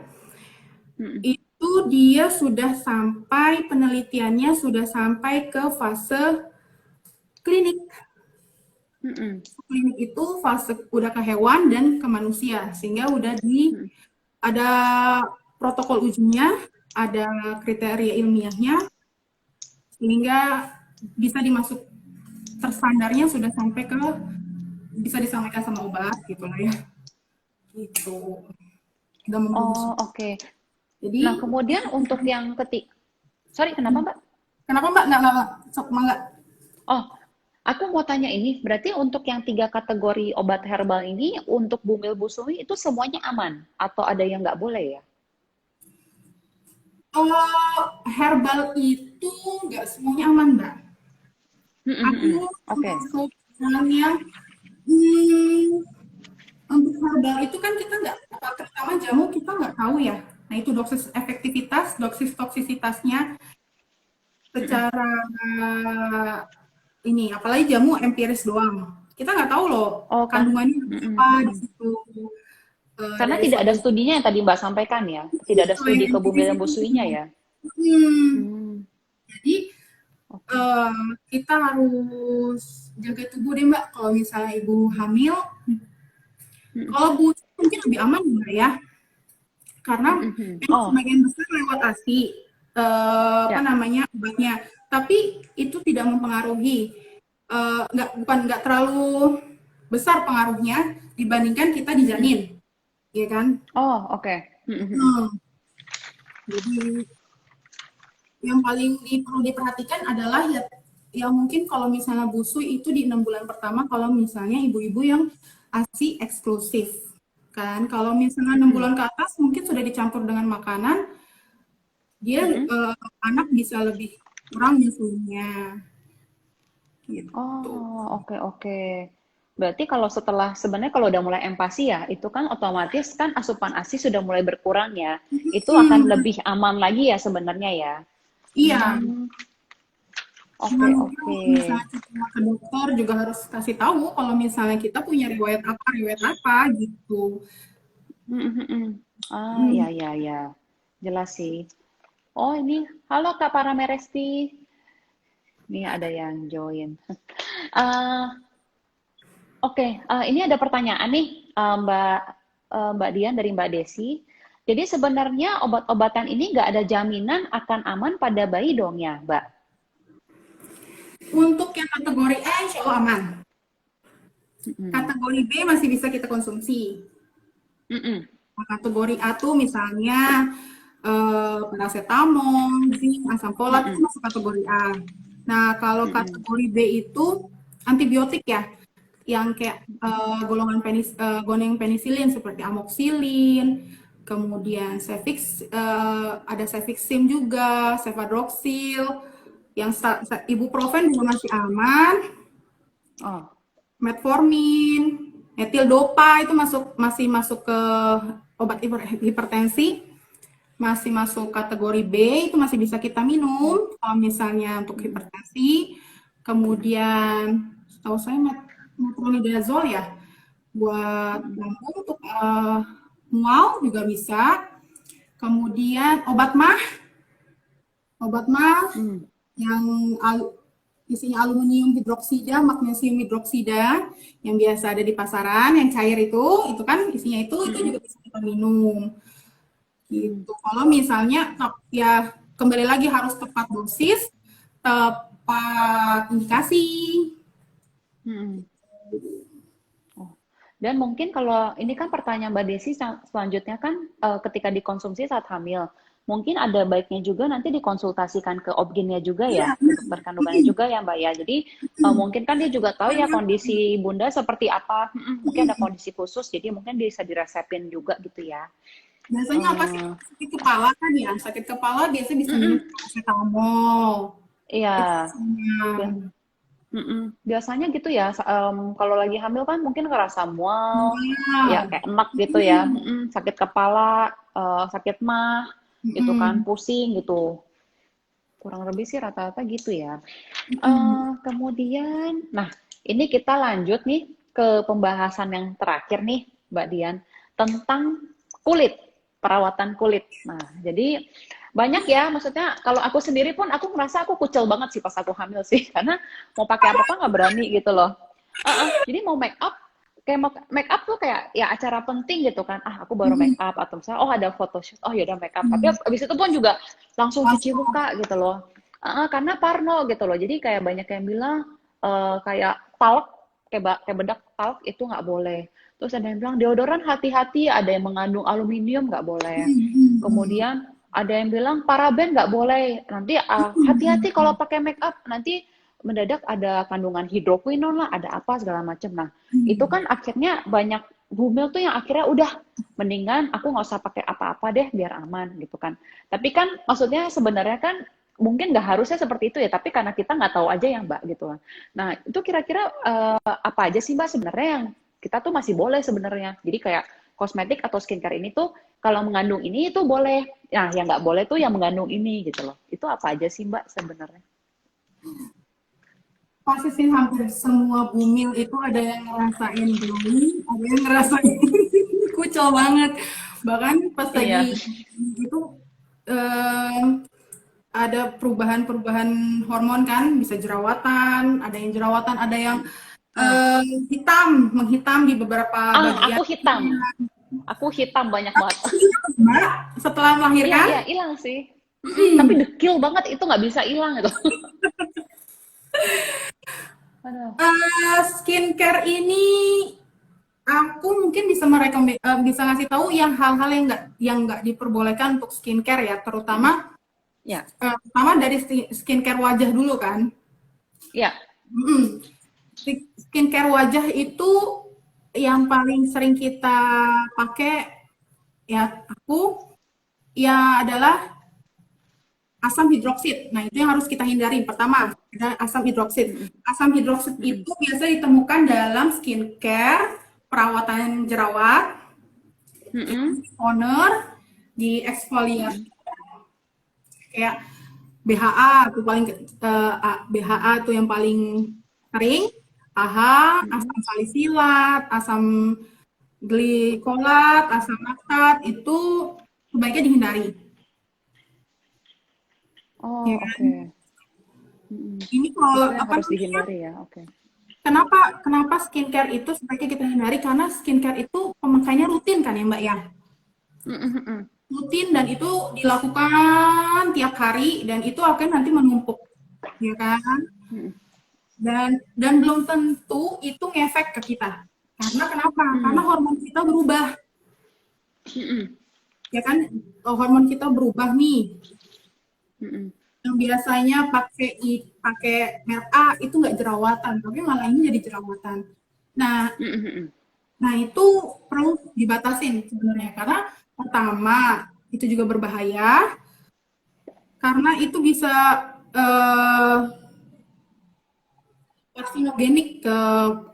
S1: Mm-mm.
S2: Itu dia sudah sampai penelitiannya sudah sampai ke fase klinik.
S1: Mm-mm.
S2: Klinik itu fase udah ke hewan dan ke manusia, sehingga udah
S1: Mm-mm.
S2: ada protokol ujinya, ada kriteria ilmiahnya, sehingga bisa dimasuk terstandarnya sudah sampai ke bisa disampaikan sama obat gitu lah ya. Gitu. Udah memenuhi
S1: Oh,
S2: unsur.
S1: oke. Nah,
S2: Jadi
S1: kemudian untuk yang sorry, kenapa, Mbak?
S2: kenapa Mbak nggak sok Mbak?
S1: Oh, aku mau tanya ini, berarti untuk yang 3 kategori obat herbal ini, untuk bumil busui itu semuanya aman? Atau ada yang nggak boleh ya?
S2: Kalau herbal itu nggak semuanya aman Mbak.
S1: Mm, mm,
S2: Aku
S1: mm. Oke.
S2: termasuk orang yang hmm, untuk herbal itu kan kita nggak, terutama jamu kita nggak tahu ya. Nah itu dosis efektivitas, dosis toksisitasnya
S1: Mm, mm.
S2: secara ini, apalagi jamu empiris doang. Kita nggak tahu loh
S1: Oh, kan?
S2: kandungannya
S1: Mm, mm,
S2: apa
S1: mm,
S2: di
S1: mm.
S2: situ
S1: Karena
S2: dari
S1: tidak ada
S2: formula
S1: studinya yang tadi Mbak sampaikan ya? Tidak ada
S2: kalau
S1: studi
S2: yang
S1: ke
S2: empiris
S1: bumil dan
S2: itu.
S1: busuinya ya?
S2: Hmm,
S1: Hmm,
S2: jadi
S1: oke.
S2: kita harus jaga tubuh deh Mbak. Kalau misalnya ibu hamil,
S1: Mm, mm,
S2: kalau busu mungkin lebih aman Mbak ya.
S1: mm,
S2: Karena
S1: mm, mm.
S2: memang
S1: Oh,
S2: sebagian besar lewat ASI, apa
S1: ya.
S2: namanya obatnya, tapi itu tidak mempengaruhi, nggak terlalu besar pengaruhnya dibandingkan kita di
S1: Mm, mm.
S2: janin, ya kan?
S1: Oh, oke. Mm, mm, mm.
S2: Hmm, jadi yang paling perlu diperhatikan adalah ya, ya mungkin kalau misalnya busui itu di 6 bulan pertama kalau misalnya ibu-ibu yang ASI eksklusif kan. Kalau misalnya
S1: Mm,
S2: 6
S1: mm.
S2: bulan ke atas mungkin sudah dicampur dengan makanan, dia
S1: Mm, mm.
S2: anak bisa lebih kurang nyusunya gitu.
S1: Oh, oke, oke. Berarti kalau sebenarnya kalau udah mulai empasi ya, itu kan otomatis kan asupan ASI sudah mulai berkurang ya. Itu akan
S2: Hmm,
S1: lebih aman lagi ya sebenarnya ya.
S2: iya,
S1: Hmm,
S2: cuma
S1: oke,
S2: mungkin
S1: oke.
S2: kalau misalnya kita ke dokter juga harus kasih tahu kalau misalnya kita punya riwayat apa gitu.
S1: Hmm, hmm, hmm. Ah,
S2: Hmm.
S1: ya, ya, ya. Jelas sih. Oh, ini. Halo Kak Parameresti. Nih ada yang join. Eh, oke, ini ada pertanyaan nih, Mbak Dian dari Mbak Desi. Jadi sebenarnya obat-obatan ini nggak ada jaminan akan aman pada bayi dong ya, Mbak?
S2: Untuk yang kategori A insya Allah aman.
S1: Mm-mm.
S2: Kategori B masih bisa kita konsumsi.
S1: Mm-mm.
S2: Nah, kategori A tuh misalnya paracetamol, zinc, asam folat itu
S1: Mm-mm.
S2: masuk kategori A. Nah, kalau
S1: Mm-mm.
S2: kategori B itu antibiotik ya, yang kayak goneng penisilin seperti amoxicillin, kemudian ada cefixim juga, cefadroxil, yang ibuprofen juga masih aman,
S1: Oh,
S2: metformin, metildopa itu masih masuk ke obat hipertensi, masih masuk kategori B, itu masih bisa kita
S1: mm,
S2: minum kalau misalnya untuk
S1: mm,
S2: hipertensi. Kemudian setahu saya metronidazole ya buat
S1: mm,
S2: lambung untuk mual juga bisa. Kemudian obat mah
S1: mm,
S2: yang isinya aluminium hidroksida, magnesium hidroksida yang biasa ada di pasaran, yang cair itu kan isinya itu
S1: mm,
S2: juga bisa kita minum.
S1: mm,
S2: Gitu. Kalau misalnya ya kembali lagi harus tepat dosis, tepat indikasi.
S1: mm, mm. Oh. Dan mungkin kalau ini kan pertanyaan Mbak Desi selanjutnya kan ketika dikonsumsi saat hamil, mungkin ada baiknya juga nanti dikonsultasikan ke obginnya juga ya,
S2: Iya,
S1: ke dokter kandungannya juga ya Mbak ya. Jadi mungkin kan dia juga tahu ya
S2: banyak.
S1: kondisi Bunda seperti apa. Mungkin ada kondisi khusus, jadi mungkin bisa diresepin juga gitu ya.
S2: Biasanya apa sih?
S1: Eh,
S2: Sakit kepala kan ya. Sakit kepala biasanya bisa minum
S1: mm-mm.
S2: paracetamol.
S1: Iya,
S2: Itu biasanya.
S1: Biasanya gitu ya. Kalau lagi hamil kan mungkin ngerasa mual, ya
S2: Iya.
S1: kayak enak gitu ya. Sakit kepala, sakit mah, gitu kan,
S2: Mm-mm.
S1: pusing gitu. Kurang lebih sih rata-rata gitu ya.
S2: Mm-mm.
S1: Kemudian, nah ini kita lanjut nih ke pembahasan yang terakhir nih, Mbak Dian, tentang kulit, perawatan kulit. Nah, jadi banyak ya, maksudnya kalau aku sendiri pun aku ngerasa aku kucel banget sih pas aku hamil sih, karena mau pakai apa-apa nggak berani gitu loh. Jadi mau make up, kayak make up tuh kayak ya acara penting gitu kan. Ah, aku baru make up atau misalnya oh ada photoshoot, oh ya udah make up. Tapi abis itu pun juga langsung cuci
S2: Langsung.
S1: muka gitu loh. Karena parno gitu loh. Jadi kayak banyak yang bilang kayak talk, kayak bedak talk itu nggak boleh. Terus ada yang bilang deodoran hati-hati, ada yang mengandung aluminium nggak boleh. Kemudian ada yang bilang paraben nggak boleh. Nanti hati-hati kalau pakai make up, nanti mendadak ada kandungan hidroquinone lah, ada apa segala macam. Nah, itu kan akhirnya banyak bumil tuh yang akhirnya udah mendingan aku nggak usah pakai apa-apa deh biar aman gitu kan. Tapi kan maksudnya sebenarnya kan mungkin nggak harusnya seperti itu ya, tapi karena kita nggak tahu aja ya Mbak gitu. Nah, itu kira-kira apa aja sih Mbak sebenarnya yang kita tuh masih boleh sebenarnya. Jadi kayak kosmetik atau skincare ini tuh kalau mengandung ini itu boleh. Nah, yang nggak boleh tuh yang mengandung ini gitu loh. Itu apa aja sih Mbak sebenarnya?
S2: Pasti sih hampir semua bumil itu ada yang ngerasain glowing, ada yang ngerasain kucel banget. Bahkan pas
S1: Iya.
S2: lagi itu eh, ada perubahan-perubahan hormon kan, bisa jerawatan, ada yang jerawatan, ada yang
S1: Ah,
S2: hitam, menghitam di beberapa
S1: aku
S2: bagian.
S1: hitam. Aku hitam banyak banget.
S2: Mbak, setelah
S1: Iya,
S2: melahirkan,
S1: iya, hilang sih. Tapi dekil banget, itu nggak bisa hilang gitu. Aduh.
S2: skincare ini aku mungkin bisa ngasih tahu yang hal-hal yang nggak diperbolehkan untuk skincare ya,
S1: Ya,
S2: terutama dari skincare wajah dulu kan.
S1: ya.
S2: Mm. Skincare wajah itu yang paling sering kita pakai ya aku ya adalah asam hidroksid. Nah, itu yang harus kita hindari. Pertama, ada asam hidroksid.
S1: Mm-mm,
S2: Asam hidroksid
S1: mm-mm,
S2: itu biasa ditemukan dalam skincare, perawatan jerawat,
S1: mm-mm,
S2: toner, di eksfoliasi
S1: mm-mm,
S2: kayak BHA itu BHA itu yang paling sering, AHA,
S1: mm-mm.
S2: asam salisilat, asam glikolat, asam laktat itu sebaiknya dihindari. Ya
S1: Oh,
S2: kan?
S1: oke. Mm-mm.
S2: Ini kalau
S1: Itu yang
S2: apa
S1: harus
S2: namanya?
S1: dihindari ya, oke.
S2: Kenapa skincare itu sebaiknya kita hindari? Karena skincare itu pemakaiannya rutin kan ya Mbak ya?
S1: Mm-mm, mm-mm,
S2: Rutin dan itu dilakukan tiap hari dan itu akan nanti menumpuk, ya kan?
S1: mm-mm,
S2: Dan belum tentu itu ngefek ke kita. Karena kenapa? Karena
S1: mm-mm,
S2: hormon kita berubah,
S1: mm-mm,
S2: ya kan? Hormon kita berubah nih.
S1: mm-mm.
S2: Yang biasanya pakai merek A itu nggak jerawatan, tapi malah ini jadi jerawatan. Nah,
S1: Mm-mm, mm-mm.
S2: Nah, itu perlu dibatasin sebenarnya karena pertama itu juga berbahaya karena itu bisa eh, karsinogenik ke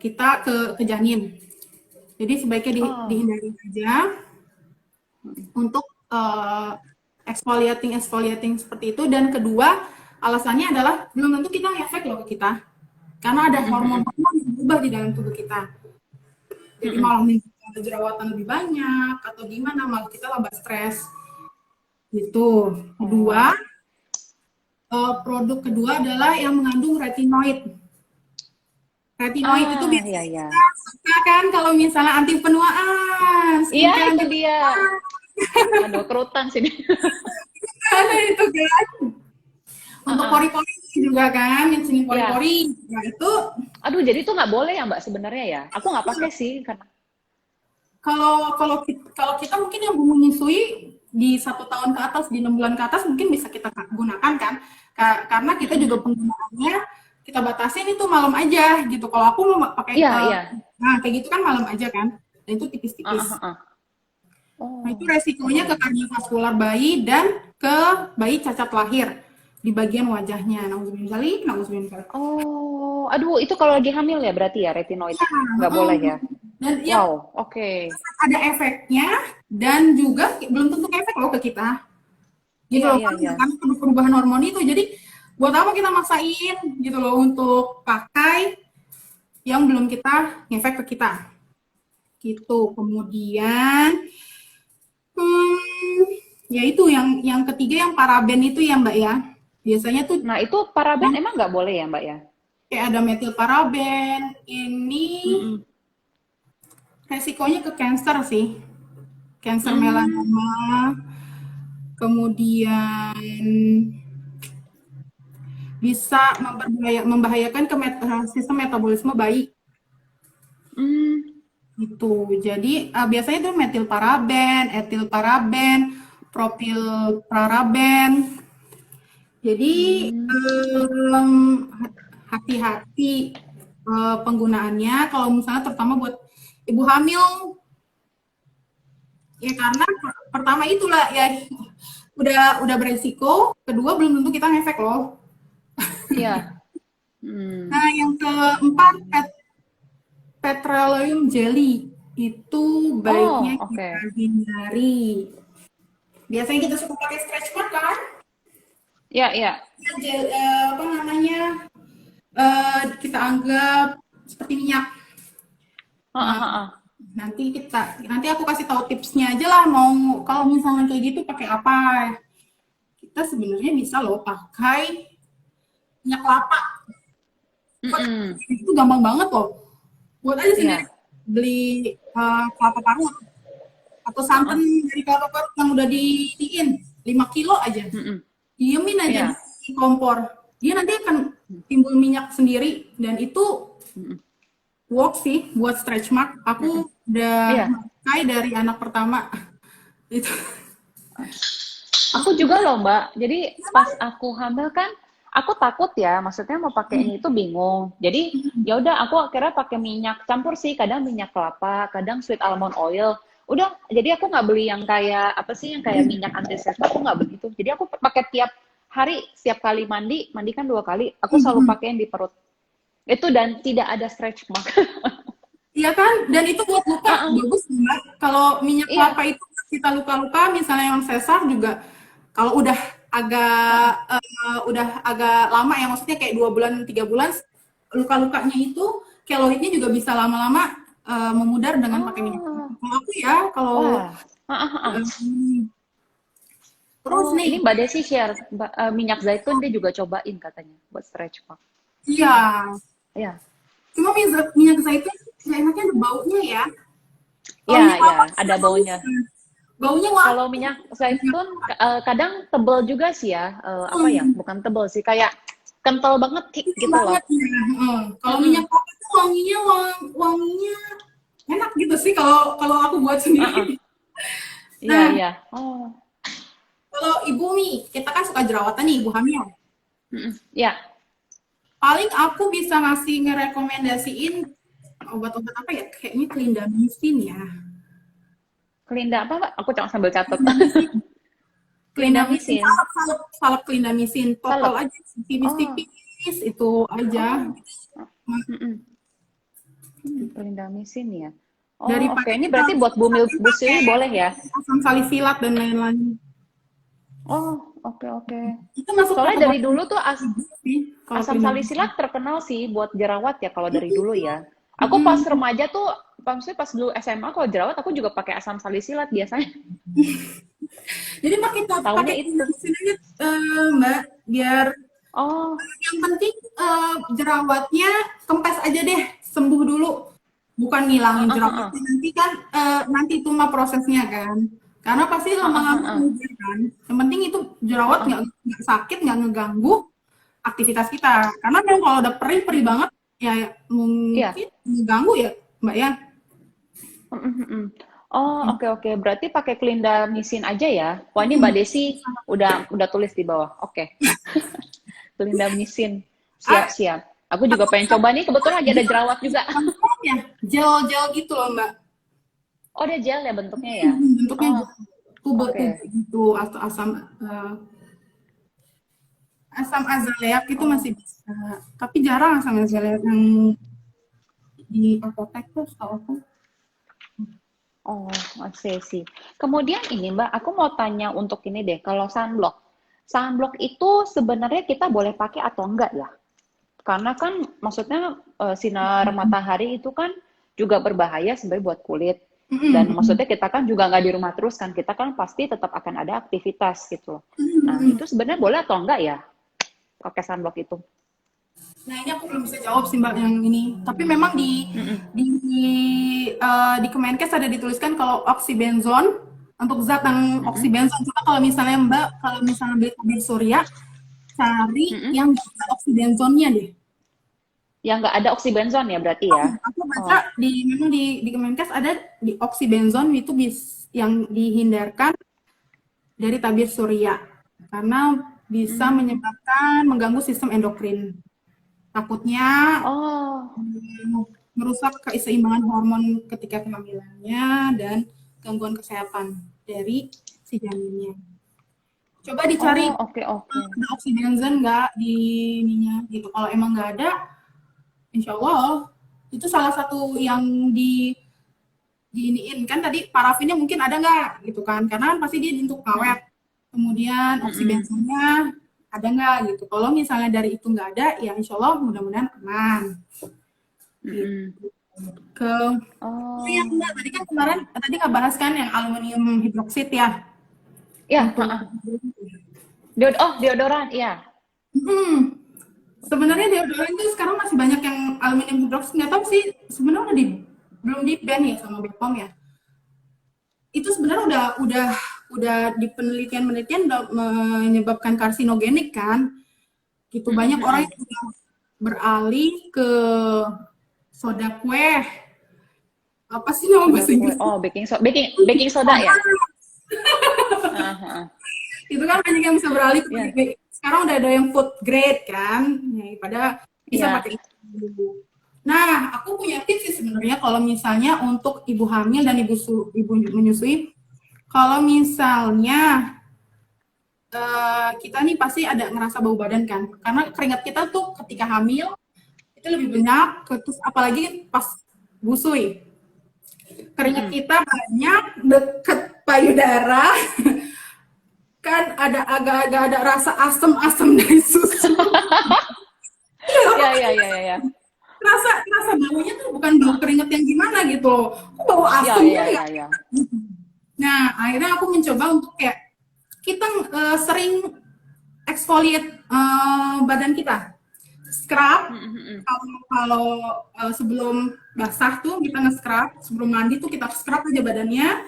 S2: kita ke janin. Jadi sebaiknya
S1: Oh,
S2: dihindari saja untuk exfoliating exfoliating seperti itu. Dan kedua alasannya adalah belum tentu kita ngefek loh ke kita karena ada
S1: mm-mm, mm-mm,
S2: hormon-hormon yang berubah di dalam tubuh kita. Jadi
S1: mm-mm.
S2: malah ada jerawatan lebih banyak atau gimana malah kita tambah stres. Itu. Kedua,
S1: Oh,
S2: produk kedua adalah yang mengandung retinoid. Retinoid itu
S1: ya,
S2: biasanya kita
S1: ya.
S2: suka kan kalau misalnya anti penuaan,
S1: Iya,
S2: skincare
S1: itu
S2: anti
S1: dia.
S2: penuaan,
S1: Aduh, kerutan sini.
S2: itu kan. Untuk
S1: Heeh.
S2: pori-pori juga kan, yang sini
S1: Ya.
S2: pori-pori. Ya itu
S1: Aduh, jadi itu nggak boleh ya Mbak sebenarnya ya? Aku nggak pakai sih karena.
S2: kalau kita mungkin yang menyusui di 1 tahun ke atas, di 6 bulan ke atas mungkin bisa kita gunakan kan, karena kita juga
S1: Mm-mm.
S2: penggunaannya kita batasin itu malam aja gitu. Kalau aku mau pakai
S1: Iya, iya.
S2: nah kayak gitu kan malam aja kan, dan itu
S1: Heeh,
S2: tipis-tipis.
S1: heeh.
S2: Nah itu
S1: Oh,
S2: resikonya ke
S1: oke.
S2: kardiovaskular bayi dan ke bayi cacat lahir di bagian wajahnya. Nauzubillah.
S1: Oh, aduh, itu kalau lagi hamil ya berarti ya retinoid nggak boleh ya?
S2: Dan ya
S1: Wow, oke.
S2: ada efeknya dan juga belum tentu efek loh ke kita. Gitu
S1: Iya,
S2: loh
S1: iya,
S2: kan,
S1: iya.
S2: karena perubahan hormon itu. Jadi buat apa kita maksain gitu loh untuk pakai yang belum kita ngefek ke kita. Gitu. Kemudian ya itu yang ketiga yang paraben itu ya Mbak ya. Biasanya tuh
S1: Nah, itu paraben emang nggak boleh ya Mbak ya?
S2: kayak ada metilparaben. Ini
S1: Mm-mm.
S2: resikonya ke cancer sih, cancer
S1: Hmm.
S2: melanoma, kemudian bisa membahayakan ke sistem metabolisme bayi.
S1: Hmm.
S2: Gitu. Jadi biasanya itu metilparaben, etilparaben, propilparaben. Jadi
S1: Hmm.
S2: hati-hati penggunaannya kalau misalnya terutama buat ibu hamil ya karena pertama itulah ya udah beresiko, kedua belum tentu kita ngefek loh.
S1: Iya. Hmm.
S2: Nah, yang keempat petroleum jelly itu baiknya
S1: Oh,
S2: kita
S1: oke.
S2: hindari. Biasanya kita suka pakai stretch mark kan?
S1: Ya, ya.
S2: Apa namanya? Kita anggap seperti minyak.
S1: Ah,
S2: Nah,
S1: ah, ah.
S2: nanti aku kasih tahu tipsnya aja lah. Mau kalau misalnya kayak gitu pakai apa? Kita sebenarnya bisa loh pakai minyak kelapa.
S1: Mm-mm.
S2: Itu gampang banget loh. Buat aja sendiri
S1: Iya.
S2: beli kelapa parut atau
S1: Ah,
S2: santan
S1: ah.
S2: dari kelapa parut yang udah diiin 5 kilo aja.
S1: Mm-mm.
S2: Diemin aja
S1: Iya.
S2: di kompor. Dia nanti akan timbul minyak sendiri dan itu
S1: Mm-mm.
S2: work sih buat stretch mark.
S1: Mm-mm.
S2: Aku udah
S1: Iya.
S2: pakai dari anak pertama. Itu.
S1: Aku juga loh Mbak. Jadi pas aku hamil kan, aku takut ya. Maksudnya mau pakai ini itu bingung. Jadi ya udah aku akhirnya pakai minyak campur sih. Kadang minyak kelapa, kadang sweet almond oil. Udah. Jadi aku nggak beli yang kayak apa sih yang kayak minyak antiseptik. Aku nggak begitu. Jadi aku pakai tiap hari, setiap kali mandi, mandi kan 2 kali. Aku selalu pakai yang di perut. Itu dan tidak ada stretch mark.
S2: Iya kan? Dan itu buat luka
S1: Ah,
S2: bagus banget. Kalau minyak kelapa
S1: iya.
S2: itu kita luka-luka, misalnya yang sesar juga, kalau udah agak lama ya, maksudnya kayak 2 bulan, 3 bulan, luka-lukanya itu keloidnya juga bisa lama-lama memudar dengan pakai minyak kelapa.
S1: Oh,
S2: Kalau aku ya, kalau
S1: wah. Ah.
S2: um, terus
S1: Oh,
S2: nih,
S1: ini Mbak Desi share minyak zaitun dia juga cobain katanya buat stretch mark.
S2: iya,
S1: Ya,
S2: cuma minyak zaitun nggak enaknya ada baunya ya. Kalau minyak
S1: ya,
S2: kelapa
S1: ya,
S2: bisa
S1: ada
S2: bagus,
S1: baunya.
S2: baunya wangi.
S1: Kalau minyak zaitun kadang tebel juga sih ya. Apa ya? Bukan tebel sih, kayak kental banget kick
S2: Itu
S1: gitu loh.
S2: banget ya. Heeh. Kalau minyak
S1: Mm-mm.
S2: kelapa itu wanginya enak gitu sih kalau kalau aku buat
S1: Uh-uh.
S2: sendiri.
S1: Iya,
S2: Nah,
S1: iya. Oh,
S2: kalau ibu nih, kita kan suka jerawatan nih, ibu hamil.
S1: mm-mm. Ya,
S2: Paling aku bisa ngasih ngerekomendasiin obat-obat apa ya? Kayaknya clindamycin ya.
S1: kelinda apa Mbak? Aku cuma sambil catat.
S2: Clindamycin, clindamycin,
S1: Clindamycin,
S2: salep clindamycin,
S1: salep.
S2: total aja
S1: Oh,
S2: tipis-tipis itu aja.
S1: oh. Mm-mm. Clindamycin ya. Oh, oke.
S2: Daripada
S1: Ini
S2: kita
S1: berarti buat Bu Siwi boleh ya?
S2: asam salisilat dan lain-lain.
S1: Oh, oke, oke.
S2: Itu masuk
S1: Soalnya dari
S2: kategori
S1: dulu tuh
S2: sih kalau
S1: asam
S2: clindamycin.
S1: salisilat terkenal sih buat jerawat ya kalau dari dulu ya. Aku pas
S2: Mhm.
S1: remaja tuh, maksudnya pas dulu SMA kalau jerawat aku juga pakai asam salisilat biasanya.
S2: Jadi pakai
S1: Taunya
S2: pakai
S1: itu.
S2: mesin aja Mbak, biar
S1: Oh,
S2: yang penting jerawatnya kempes aja deh, sembuh dulu. Bukan ngilangin
S1: ah, ah,
S2: jerawatnya nanti kan nanti itu mah prosesnya kan. Karena pasti
S1: ah, ah,
S2: lama-lama
S1: ah, ah,
S2: muncul kan. Yang penting itu
S1: ah,
S2: jerawat
S1: ah.
S2: nggak sakit, nggak ngeganggu aktivitas kita. Karena memang kalau udah perih-perih
S1: Mm-mm.
S2: banget ya
S1: Iya.
S2: mungkin mengganggu ya Mbak ya.
S1: Mm-mm, mm-mm. Oh, oke, oke. Berarti pakai clindamycin aja ya. Wah, ini Mbak Desi udah tulis di bawah. Oke. Clindamycin.
S2: Ah,
S1: Siap-siap. Aku juga pengen coba nih. Kebetulan lagi ada
S2: gel,
S1: jerawat juga.
S2: ya, gel-gel gitu loh Mbak.
S1: Oh, ada gel ya bentuknya ya?
S2: Bentuknya
S1: Oh,
S2: tube-tube
S1: oke.
S2: gitu atau asam azaleak itu masih
S1: Oh,
S2: bisa. Tapi jarang asam azaleak yang di apotek tuh setahu aku.
S1: oh, I see. Kemudian ini Mbak, aku mau tanya untuk ini deh, kalau sunblock. Sunblock itu sebenarnya kita boleh pakai atau enggak ya? Karena kan maksudnya sinar matahari itu kan juga berbahaya sebenarnya buat kulit. Dan maksudnya kita kan juga nggak di rumah terus kan, kita kan pasti tetap akan ada aktivitas gitu loh. Nah, itu sebenarnya boleh atau enggak ya pakai sunblock itu?
S2: Nah ini aku belum bisa jawab sih Mbak yang ini. Tapi memang
S1: Mm-mm.
S2: di di Kemenkes ada dituliskan kalau oxybenzone untuk zat yang
S1: Mm-mm.
S2: oxybenzone. Cuma kalau misalnya Mbak kalau misalnya beli tabir surya cari
S1: Mm-mm.
S2: yang nggak ada oxybenzone-nya deh.
S1: Yang nggak ada oxybenzone ya berarti ya?
S2: Aku baca
S1: Oh.
S2: memang di Kemenkes ada di oxybenzone itu yang dihindarkan dari tabir surya karena bisa
S1: Hmm.
S2: menyebabkan mengganggu sistem endokrin. Takutnya
S1: Oh.
S2: merusak keseimbangan hormon ketika kehamilannya dan gangguan kesehatan dari si janinnya. Coba dicari
S1: Oh, oke oke.
S2: ada oxybenzone nggak di ininya gitu. Kalau emang nggak ada, insya Allah itu salah satu yang diiniin kan tadi parafinnya mungkin ada nggak gitu kan karena kan pasti dia untuk
S1: Mm-mm.
S2: awet kemudian
S1: Mm-mm.
S2: oxybenzone ada nggak gitu kalau misalnya dari itu nggak ada ya insya Allah mudah-mudahan aman gitu.
S1: Mm-mm.
S2: Ke yang
S1: Oh,
S2: enggak tadi kan
S1: oke.
S2: kemarin tadi nggak bahas kan yang aluminium hidroksid ya
S1: Ya,
S2: untuk
S1: deodoran, iya.
S2: hmm,
S1: Oke.
S2: sebenarnya deodoran itu sekarang masih banyak yang aluminium hidroksid nggak tahu sih sebenarnya belum di ban ya sama Bepom ya itu sebenarnya udah di penelitian-penelitian udah menyebabkan karsinogenik kan gitu
S1: Mm-mm,
S2: banyak orang
S1: mm-mm.
S2: yang udah beralih ke soda kue apa sih nama
S1: Soda
S2: bahasa
S1: kue.
S2: Inggrisnya
S1: Oh, baking soda ya? Ah, ah, ah.
S2: itu kan banyak yang bisa beralih ke
S1: Iya,
S2: sekarang udah ada yang food grade kan ya, pada bisa
S1: iya.
S2: pakai itu. Nah, aku punya tips sih sebenarnya kalau misalnya untuk ibu hamil dan ibu menyusui, kalau misalnya kita nih pasti ada ngerasa bau badan kan, karena keringat kita tuh ketika hamil itu lebih banyak, terus apalagi pas busui. Keringat
S1: Mm-mm.
S2: kita banyak deket payudara, kan ada agak-agak ada rasa asam-asam dari susu.
S1: Ya, ya, ya, ya, ya.
S2: Rasa rasa baunya tuh bukan bau keringat yang gimana gitu loh. Kok bau
S1: Ya,
S2: asam kan
S1: ya,
S2: ya?
S1: ya, ya.
S2: Nah, akhirnya aku mencoba untuk kayak kita sering exfoliate badan kita. Scrub
S1: Mm-mm, mm-mm.
S2: kalau sebelum basah tuh kita nge-scrub, sebelum mandi tuh kita scrub aja badannya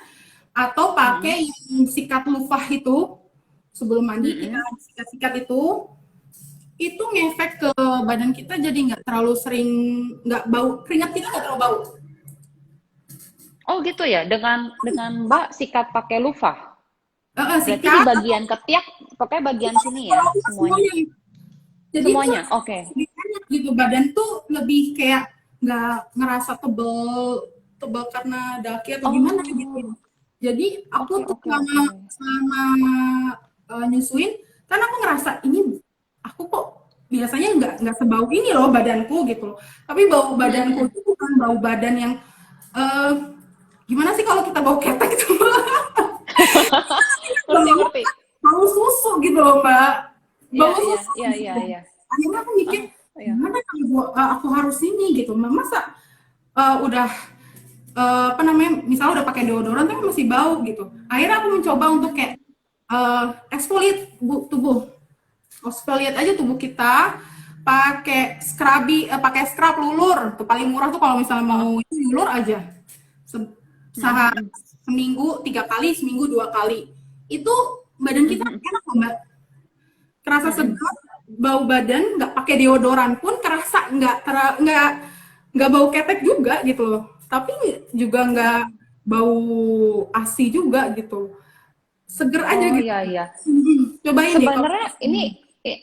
S2: atau
S1: Mm-mm.
S2: pakai yang sikat lufah itu sebelum mandi kita
S1: Mm-mm.
S2: sikat-sikat itu ngefek ke badan kita jadi nggak terlalu sering nggak bau keringat kita nggak terlalu bau.
S1: Oh, gitu ya. Dengan Mbak sikat pakai lupa. Berarti di
S2: Sikat atau
S1: bagian ketiak, pokoknya bagian sini ya, semuanya.
S2: semuanya. Jadi tuh
S1: Semuanya. Oke.
S2: lebih enak gitu badan tuh lebih kayak nggak ngerasa tebel tebel karena daki atau gimana gitu.
S1: Oh,
S2: Jadi aku
S1: oke,
S2: tuh
S1: oke,
S2: selama
S1: oke.
S2: selama nyusuin kan aku ngerasa ini aku kok biasanya nggak sebau ini loh badanku gitu. Tapi bau
S1: Mm-mm,
S2: badanku
S1: mm-mm.
S2: itu bukan bau badan yang eh, gimana sih kalau kita bau ketek itu
S1: Ngerti,
S2: bau
S1: ngerti.
S2: bau susu gitu loh mbak
S1: Iya,
S2: bau
S1: iya,
S2: susu
S1: iya, iya,
S2: gitu
S1: iya.
S2: akhirnya aku mikir
S1: Oh, iya.
S2: gimana kalau aku harus ini gitu masa udah apa namanya misalnya udah pakai deodoran tapi masih bau gitu akhirnya aku mencoba untuk kayak exfoliate tubuh exfoliate aja tubuh kita pakai pakai scrub lulur tuh paling murah tuh kalau misalnya
S1: Heeh.
S2: mau itu lulur aja Se-
S1: Mm-mm, mm-mm.
S2: seminggu 3 kali seminggu 2 kali itu badan
S1: Mm-mm,
S2: kita
S1: mm-mm.
S2: enak loh mbak kerasa
S1: Mm-mm.
S2: segar bau badan nggak pakai deodoran pun kerasa nggak bau ketek juga gitu loh tapi juga nggak bau asi juga gitu seger aja
S1: Oh,
S2: gitu
S1: iya, iya.
S2: cobain deh kalau
S1: Sebenarnya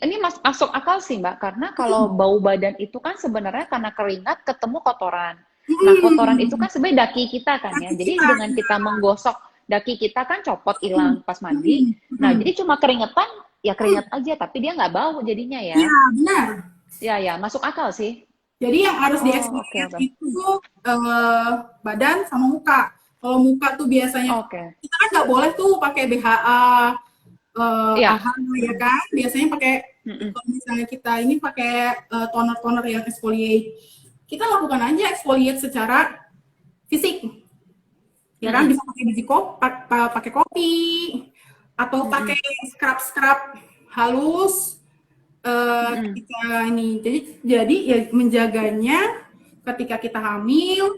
S1: ini masuk akal sih, Mbak, karena kalau bau badan itu kan sebenarnya karena keringat ketemu kotoran. Nah, kotoran itu kan sebenarnya daki kita kan ya.
S2: kaki
S1: Jadi
S2: kita
S1: dengan kita menggosok daki kita kan copot hilang pas mandi.
S2: hmm,
S1: Nah,
S2: hmm.
S1: jadi cuma keringetan, ya keringat aja, tapi dia nggak bau jadinya ya.
S2: Iya benar
S1: Ya, ya, masuk akal sih.
S2: jadi yang harus
S1: Oh, oke,
S2: dieksfoliat
S1: oke.
S2: itu badan sama muka kalau muka tuh biasanya
S1: Oke.
S2: kita kan nggak boleh tuh pakai BHA
S1: Iya.
S2: AHA ya kan biasanya pakai
S1: Mm-mm.
S2: kalau misalnya kita ini pakai toner-toner yang exfoliate kita lakukan aja exfoliate secara fisik ya kan
S1: Mm-mm.
S2: bisa pakai biji kopi pakai kopi atau pakai
S1: Mm-mm.
S2: scrub scrub halus
S1: Mm-mm.
S2: ketika ini. Jadi ya menjaganya ketika kita hamil,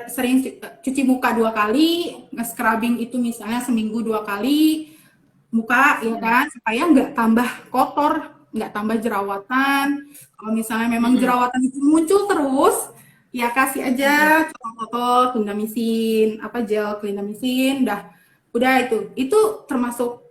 S2: sering cuci muka 2 kali, nge-scrubbing itu misalnya seminggu 2 kali muka ya
S1: Mm-mm.
S2: kan, supaya nggak tambah kotor, nggak tambah jerawatan. Kalau misalnya memang
S1: Mm-mm.
S2: jerawatan itu muncul terus, ya kasih aja
S1: Mm-mm.
S2: contoh clindamycin, apa gel clindamycin, udah itu termasuk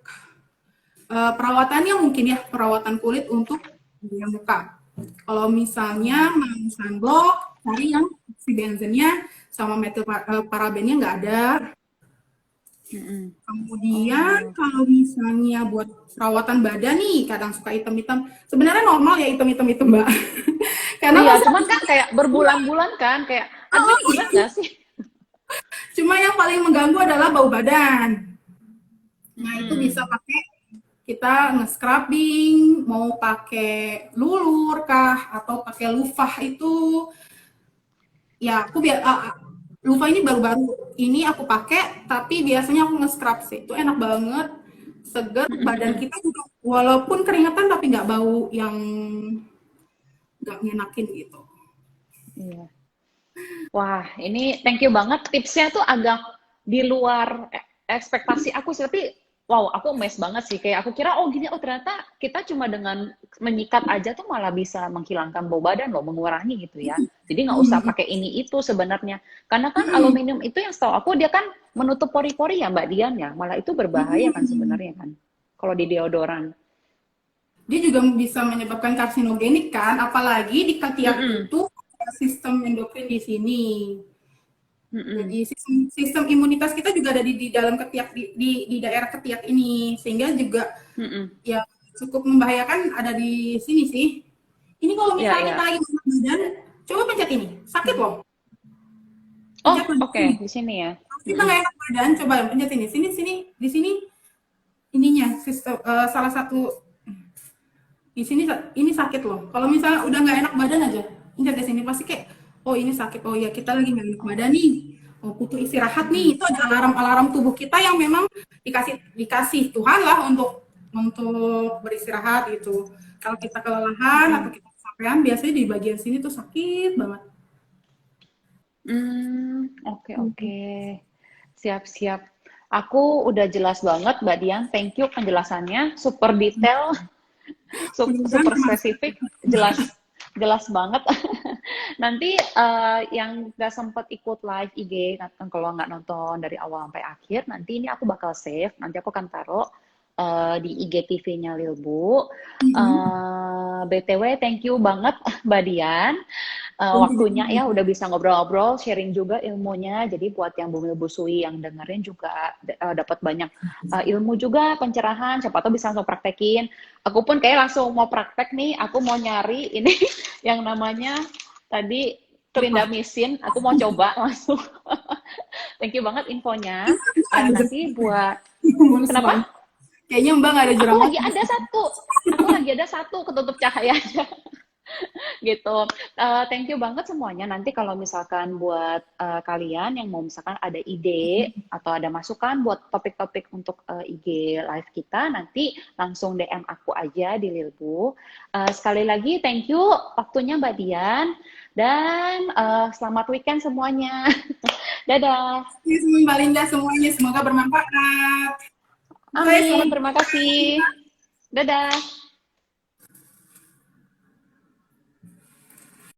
S2: perawatannya mungkin ya, perawatan kulit untuk dunia muka. Kalau misalnya
S1: Oh.
S2: mau sunblock, cari yang si benzennya sama metil parabennya nggak ada.
S1: Mm-mm.
S2: Kemudian
S1: Oh.
S2: kalau misalnya buat perawatan badan nih, kadang suka hitam-hitam. Sebenarnya normal ya hitam-hitam itu Mbak. Karena
S1: Iya,
S2: masa
S1: cuman kan kayak berbulan-bulan kan, kayak aduh ini gimana nggak sih?
S2: cuma yang paling mengganggu adalah bau badan. Nah itu bisa
S1: Mm-mm.
S2: pakai kita nge-scrubbing, mau pakai lulur kah atau pakai lufah itu. Ya aku lupa ini baru-baru ini aku pakai, tapi biasanya aku nge-scrub sih. Itu enak banget, seger, badan
S1: Mm-mm.
S2: kita juga walaupun keringetan tapi nggak bau yang nggak ngenakin gitu.
S1: Iya. Wah, ini thank you banget. Tipsnya tuh agak di luar ekspektasi aku sih, tapi wow, aku amazed banget sih. Kayak aku kira, oh gini, oh ternyata kita cuma dengan menyikat aja tuh malah bisa menghilangkan bau badan loh, mengurangi gitu ya. Jadi nggak usah pakai ini itu sebenarnya. Karena kan aluminium itu yang setahu aku dia kan menutup pori-pori ya Mbak Dian ya. Malah itu berbahaya kan sebenarnya kan. Kalau di deodoran.
S2: Dia juga bisa menyebabkan karsinogenik kan, apalagi di ketiak
S1: Mm-mm.
S2: itu sistem endokrin di sini.
S1: Mm-mm.
S2: Jadi sistem imunitas kita juga ada di dalam ketiak di daerah ketiak ini, sehingga juga
S1: Mm-mm.
S2: ya cukup membahayakan ada di sini sih. Ini kalau
S1: Ya,
S2: misalnya kita
S1: ya.
S2: lagi masak badan, coba pencet ini, sakit
S1: Mm.
S2: loh.
S1: Oh,
S2: Pencet di
S1: oke,
S2: sini.
S1: di sini ya.
S2: Kalau kita
S1: Mm-mm.
S2: nggak enak badan, coba pencet ini. Sini, sini, di sini ininya sistem salah satu di sini ini sakit loh. Kalau misalnya udah nggak enak badan aja, pencet di sini pasti kayak, oh ini sakit, oh ya kita lagi nggak enak badan nih, oh butuh istirahat nih.
S1: Mm-mm.
S2: Itu ada alarm-alarm tubuh kita yang memang dikasih Tuhan lah untuk beristirahat gitu. Kalau kita kelelahan atau
S1: Mm-mm.
S2: kita kecapean, biasanya di bagian sini tuh sakit banget.
S1: Oke, oke. Siap-siap. Aku udah jelas banget, Mbak Dian. Thank you penjelasannya. Super detail,
S2: Mudah-mudahan
S1: super
S2: termasuk.
S1: spesifik, jelas, jelas banget. Nanti yang nggak sempet ikut live IG, kalau nggak nonton dari awal sampai akhir, nanti ini aku bakal save. Nanti aku akan taruh di IGTV-nya Lilbu. BTW, thank you banget, Mbak Dian. Waktunya ya udah bisa ngobrol-ngobrol, sharing juga ilmunya. Jadi buat yang bumil busui yang dengerin juga dapat banyak ilmu juga, pencerahan. Siapa tahu bisa langsung praktekin. Aku pun kayak langsung mau praktek nih. Aku mau nyari ini yang namanya tadi
S2: Apa?
S1: clindamycin. Aku mau coba langsung. Thank you banget infonya.
S2: Ada
S1: Nanti buat
S2: mulus banget.
S1: kenapa?
S2: Kayaknya Mbak nggak ada
S1: Aku
S2: jerawat.
S1: lagi ada satu. Aku lagi ada satu ketutup cahayanya. Gitu. Thank you banget semuanya. Nanti kalau misalkan buat kalian yang mau misalkan ada ide atau ada masukan buat topik-topik untuk IG live kita, nanti langsung DM aku aja di Lilbu. Sekali lagi thank you waktunya Mbak Dian dan selamat weekend semuanya. Dadah.
S2: Mbak Linda semuanya, semoga bermanfaat. Bye,
S1: Amin.
S2: selamat
S1: Terima kasih. Dadah.